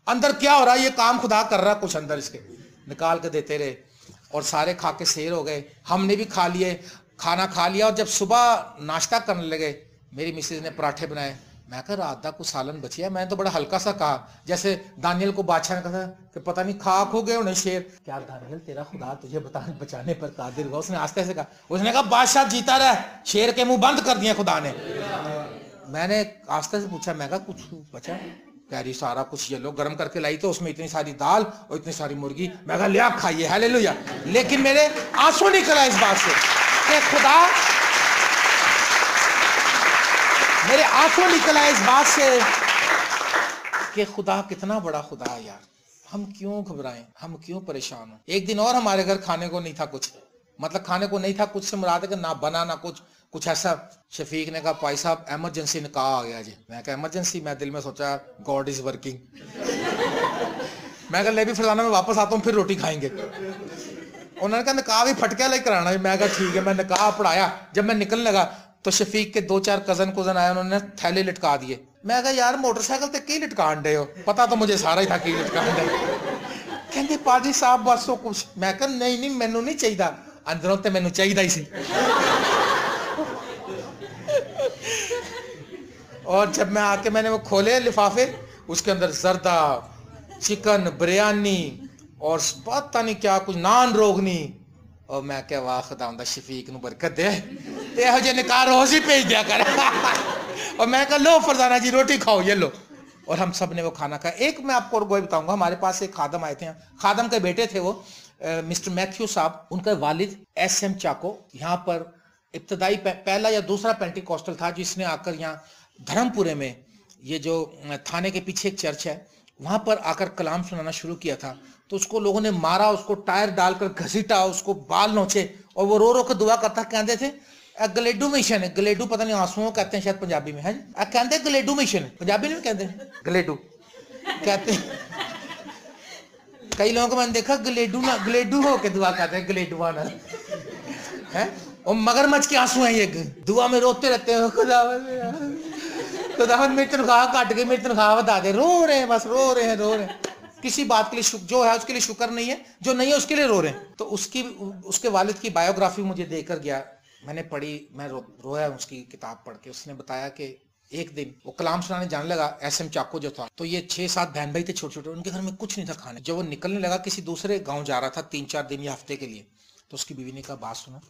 अंदर क्या हो रहा है ये काम खुदा कर रहा है कुछ अंदर। इसके निकाल के देते रहे और सारे खा के सैर हो गए। हमने भी खा लिए, खाना खा लिया। और जब सुबह नाश्ता करने लगे मेरी मिसेज ने पराठे बनाए। मैं कहा रात का कुछ सालन बचिया। मैंने तो बड़ा हल्का सा कहा, जैसे दानियल को बादशाह ने कहा कि पता नहीं खाक हो गए उन्हें शेर। क्या दानियल तेरा खुदा तुझे बचाने पर कादिर हुआ। उसने आस्ते से कहा, उसने कहा बादशाह जीता रहा, शेर के मुंह बंद कर दिया खुदा ने। मैंने आस्ते से पूछा, मैं कहा कुछ बचा? कह रही सारा कुछ ये लोग गर्म करके लाई तो उसमें इतनी सारी दाल और इतनी सारी मुर्गी। मैं कहा ले आप खाइए। हालेलुया। लेकिन मेरे आंसू निकला इस बात से कि खुदा, मेरे आंसू निकला इस बात से कि खुदा कितना बड़ा खुदा है यार। हम क्यों घबराएं, हम क्यों परेशान हो। एक दिन और हमारे घर खाने को नहीं था कुछ, मतलब खाने को नहीं था कुछ से मुराद है कि ना बना ना कुछ ऐसा। शफीक ने कहा भाई साहब एमरजेंसी निकाह आ गया जी। मैं कहा एमरजेंसी? मैं दिल में सोचा गॉड इज वर्किंग। मैं कहा ले भी फलाना मैं वापस आता हूँ फिर रोटी खाएंगे। उन्होंने कहा निकाह भी फटके लाइक कराना। मैं कहा ठीक है। मैं निकाह पढ़ाया। जब मैं निकलने लगा तो शफीक के 2-4 कजन आए, उन्होंने थैले लटका दिए। मैं कहा यार मोटरसाइकिल ते की लटकान डे हो? पता तो मुझे सारा ही था की लटकान डे। कहते पाजी साहब बस वो कुछ। मैं कहा नहीं मैनू नहीं चाहिए, अंदरों ते मैनू चाहिए ही सी। और जब मैं आके मैंने वो खोले लिफाफे, उसके अंदर जर्दा, चिकन, बिरयानी और पता नहीं क्या कुछ, नान रोगनी। और मैं क्या वाह खुदा शफीक नू बरकत दे, यहो जे निकाह रोज ही भेज दिया कर। और मैं कहा लो फरजाना जी रोटी खाओ, ये लो। और हम सब ने वो खाना खाया। एक मैं आपको और गोई बताऊंगा, हमारे पास एक खादम आए थे, खादम के बेटे थे वो मिस्टर मैथ्यू साहब। उनका वालिद SM चाको यहाँ पर इब्तदाई पहला या दूसरा पेंटिकॉस्टल था जिसने आकर यहाँ धर्मपुरे में, ये जो थाने के पीछे एक चर्च है, वहां पर आकर कलाम सुनाना शुरू किया था। तो उसको लोगों ने मारा, उसको टायर डालकर घसीटा, उसको बाल नोचे और वो रो के दुआ करता। कहते थे गलेडू मिशन है। गलेडू पता नहीं आंसुओं कहते हैं शायद पंजाबी में, है कहते हैं गलेडू मिशन। पंजाबी में कहते हैं गलेडू कहते हैं। कई लोगों को मैंने देखा गलेडू हो के दुआ करते हैं, गलेडुआ ना है। और मगरमच्छ के आंसू हैं ये, दुआ में रोते रहते हैं खुदावंद मेरी तनख्वाह काट गई, मेरी तनख्वाह बता दे। रो रहे हैं, बस रो रहे हैं। किसी बात के लिए जो है उसके लिए शुक्र नहीं है, जो नहीं है उसके लिए रो रहे हैं। तो उसके वालिद की बायोग्राफी मुझे देकर गया, मैंने पढ़ी, मैं रोया उसकी किताब पढ़ के। उसने बताया कि एक दिन वो कलाम सुनाने जाने लगा, SM चाको जो था। तो ये 6-7 बहन भाई थे छोटे, उनके घर में कुछ नहीं था खाने। जब वो निकलने लगा किसी दूसरे गाँव जा रहा था 3-4 दिन या हफ्ते के लिए, तो उसकी बीवी ने कहा बात सुनो,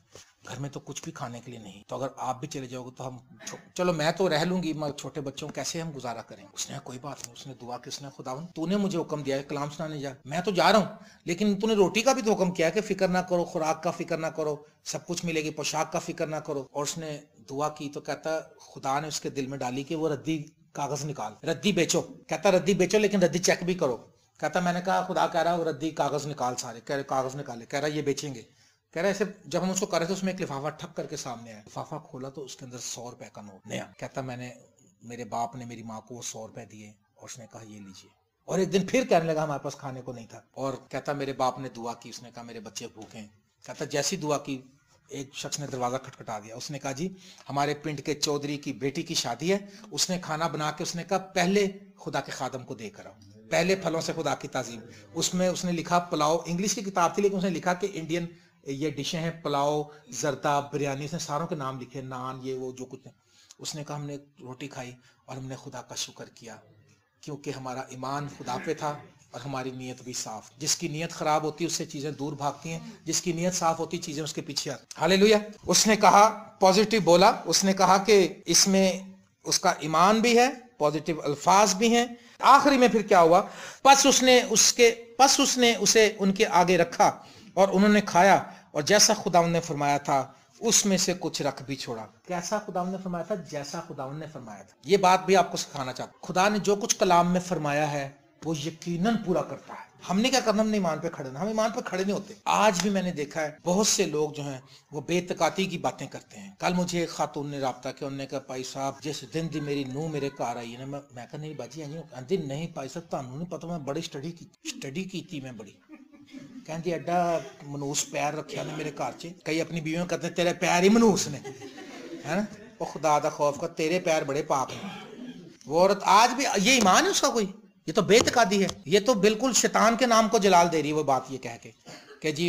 घर में तो कुछ भी खाने के लिए नहीं, तो अगर आप भी चले जाओगे तो हम चलो मैं तो रह लूंगी, मगर छोटे बच्चों कैसे हम गुजारा करें। उसने कोई बात नहीं, उसने दुआ की, उसने खुदावन तूने मुझे हुक्म दिया है कलाम सुनाने जा, मैं तो जा रहा हूँ, लेकिन तूने रोटी का भी तो हुक्म किया है कि फिक्र ना करो, खुराक का फिक्र ना करो, सब कुछ मिलेगी, पोशाक का फिक्र ना करो। और उसने दुआ की तो कहता खुदा ने उसके दिल में डाली कि वो रद्दी कागज निकाल, रद्दी बेचो। कहता रद्दी बेचो लेकिन रद्दी चेक भी करो। कहता मैंने कहा खुदा कह रहा है वो रद्दी कागज निकाल सारे। कह रहे कागज निकाले। कह रहा ये बेचेंगे। कह रहा ऐसे जब हम उसको कर रहे थे उसमें एक लिफाफा ठक करके सामने आया, लिफाफा खोला तो उसके अंदर 100 रुपए का नोट नया। कहता मैंने मेरे बाप ने मेरी माँ को वो 100 रुपए दिए और उसने कहा ये लीजिए। और एक दिन फिर कहने लगा हमारे पास खाने को नहीं था, और कहता मेरे बाप ने दुआ की, उसने कहा मेरे बच्चे भूखे हैं। कहता जैसी दुआ की एक शख्स ने दरवाजा खटखटा दिया। उसने कहा जी हमारे पिंड के चौधरी की बेटी की शादी है, उसने खाना बना के उसने कहा पहले खुदा के खादम को देकर आओ, पहले फलों से खुदा की ताजीम। उसमें उसने लिखा पुलाव, इंग्लिश की किताब थी लेकिन उसने लिखा कि इंडियन ये डिशें हैं, पुलाव, जर्दा, बिरयानी, उसने सारों के नाम लिखे, नान, ये वो जो कुछ। उसने कहा हमने रोटी खाई और हमने खुदा का शुक्र किया क्योंकि हमारा ईमान खुदा पे था और हमारी नीयत भी साफ। जिसकी नीयत खराब होती है उससे चीजें दूर भागती हैं, जिसकी नीयत साफ होती चीजें उसके पीछे आती। हालेलुया। उसने कहा पॉजिटिव बोला, उसने कहा कि इसमें उसका ईमान भी है, पॉजिटिव अल्फाज भी हैं। आखिरी में फिर क्या हुआ, पस उसने उसे उनके आगे रखा और उन्होंने खाया और जैसा खुदावंद ने फरमाया था उसमें से कुछ रख भी छोड़ा। कैसा खुदावंद ने फरमाया था? जैसा खुदावंद ने फरमाया था। ये बात भी आपको सिखाना चाहता हूं, खुदा ने जो कुछ कलाम में फरमाया है वो यकीनन पूरा करता है। हमने क्या करना, हमने ईमान पे खड़े ना, हम ईमान पे खड़े नहीं होते। आज भी मैंने देखा है बहुत से लोग जो हैं वो बेतकाती की बातें करते हैं। कल मुझे एक खातून ने राब्ता किया, उन्होंने कहा भाई साहब जिस दिन दी मेरी नूह मेरे घर आई है ना, मैं कहा नहीं बाजी आंधी नहीं भाई साहब तुहानू नहीं पता, मैं बड़ी स्टडी की मैं बड़ी कहती एडा मनूस पैर रखा ने मेरे घर च। कई अपनी बीवियों कहते हैं तेरे पैर ही मनूस ने, है ना, वो खुदा दा खौफ कर, तेरे पैर बड़े पाक हैं। वो औरत आज भी, ये ईमान है उसका कोई? ये तो बेतकादी है, ये तो बिल्कुल शैतान के नाम को जलाल दे रही है वो बात ये कह के कि जी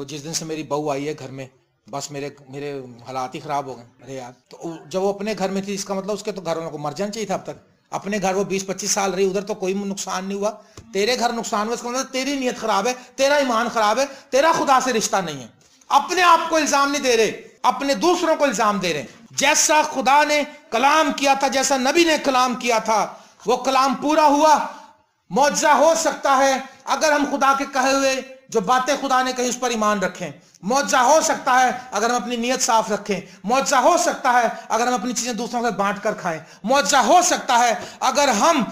जिस दिन से मेरी बहू आई है घर में बस मेरे हालात ही खराब हो गए। अरे यार, तो जब वो अपने घर में थी इसका मतलब उसके तो घर वालों को मर जाना चाहिए था अब तक। अपने घर वो 20-25 साल रही, उधर तो कोई नुकसान नहीं हुआ, तेरे घर नुकसान हुआ, इसका मतलब तेरी नीयत खराब है, तेरा ईमान खराब है, तेरा खुदा से रिश्ता नहीं है। अपने आप को इल्जाम नहीं दे रहे, अपने दूसरों को इल्जाम दे रहे। जैसा खुदा ने कलाम किया था, जैसा नबी ने कलाम किया था, वो कलाम पूरा हुआ। मौजज़ा हो सकता है अगर हम खुदा के कहे हुए जो बातें खुदा ने कही उस पर ईमान रखें। मौजज़ा हो सकता है अगर हम अपनी नीयत साफ रखें। मौजज़ा हो सकता है अगर हम अपनी चीजें दूसरों से बांट कर खाएं। मौजज़ा हो सकता है अगर हम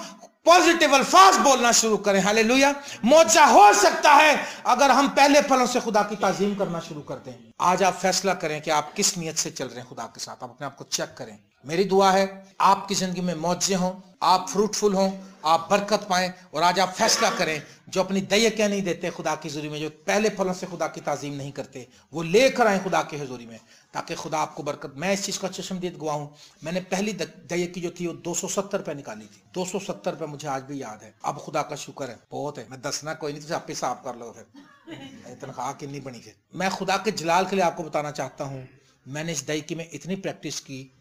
पॉजिटिव अल्फाज बोलना शुरू करें। हालेलुया। मौजज़ा हो सकता है अगर हम पहले फलों से खुदा की ताजीम करना शुरू कर दें। आज आप फैसला करें कि आप किस नीयत से चल रहे हैं खुदा के साथ। आप अपने आप को चेक करें। मेरी दुआ है आपकी जिंदगी में मौजज़े हों, आप फ्रूटफुल हों, आप बरकत पाएं। और आज आप फैसला करें जो अपनी दय्यकियां नहीं देते खुदा की हुजूरी में, जो पहले फलों से खुदा की ताजीम नहीं करते, वो लेकर आए खुदा की हुजूरी में ताकि खुदा आपको बरकत। मैं इस चीज का चश्मदीद गवाह हूं। मैंने पहली दय्यकी जो थी वो 270 रुपए निकाली थी। 270 रुपए मुझे आज भी याद है। अब खुदा का शुक्र है बहुत है। मैं दसना कोई नहीं, तो आप हिसाब कर लो फिर तनख्वाह कितनी बनी फिर। मैं खुदा के जलाल के लिए आपको बताना चाहता हूँ, मैंने इस दय्यकी में इतनी प्रैक्टिस की,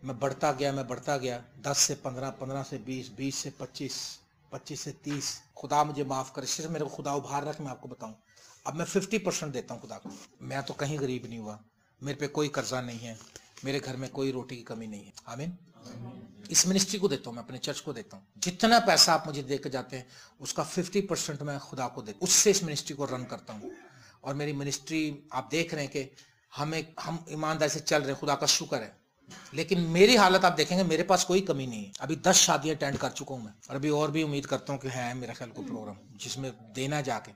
मैं बढ़ता गया 10 से 15, 15 से 20, 20 से 25, 25 से 30। खुदा मुझे माफ करे, सिर्फ मेरे को खुदा उभार रहा कि मैं आपको बताऊं। अब मैं 50% देता हूं खुदा को। मैं तो कहीं गरीब नहीं हुआ, मेरे पे कोई कर्जा नहीं है, मेरे घर में कोई रोटी की कमी नहीं है। आमीन। इस मिनिस्ट्री को देता हूं, मैं अपने चर्च को देता हूं। जितना पैसा आप मुझे दे के जाते हैं उसका 50% मैं खुदा को देता हूं। उससे इस मिनिस्ट्री को रन करता हूं। और मेरी मिनिस्ट्री आप देख रहे हैं कि हम ईमानदारी से चल रहे हैं, खुदा का शुक्र है। लेकिन मेरी हालत आप देखेंगे, मेरे पास कोई कमी नहीं है। अभी 10 शादियां अटेंड कर चुका हूं मैं, और अभी और भी उम्मीद करता हूं कि है मेरा ख्याल को प्रोग्राम जिसमें देना जाके।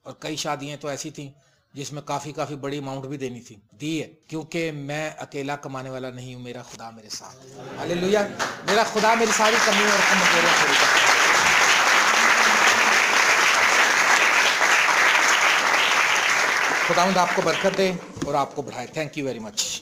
और कई शादियां तो ऐसी थी जिसमें काफी बड़ी अमाउंट भी देनी थी, दी है, क्योंकि मैं अकेला कमाने वाला नहीं हूं, मेरा खुदा मेरे साथ। हालेलुया। मेरा खुदा मेरी सारी कमी और कमजोरियां पूरी करता है। खुदावंद आपको बरकत दे और आपको बढ़ाए। Thank you very much.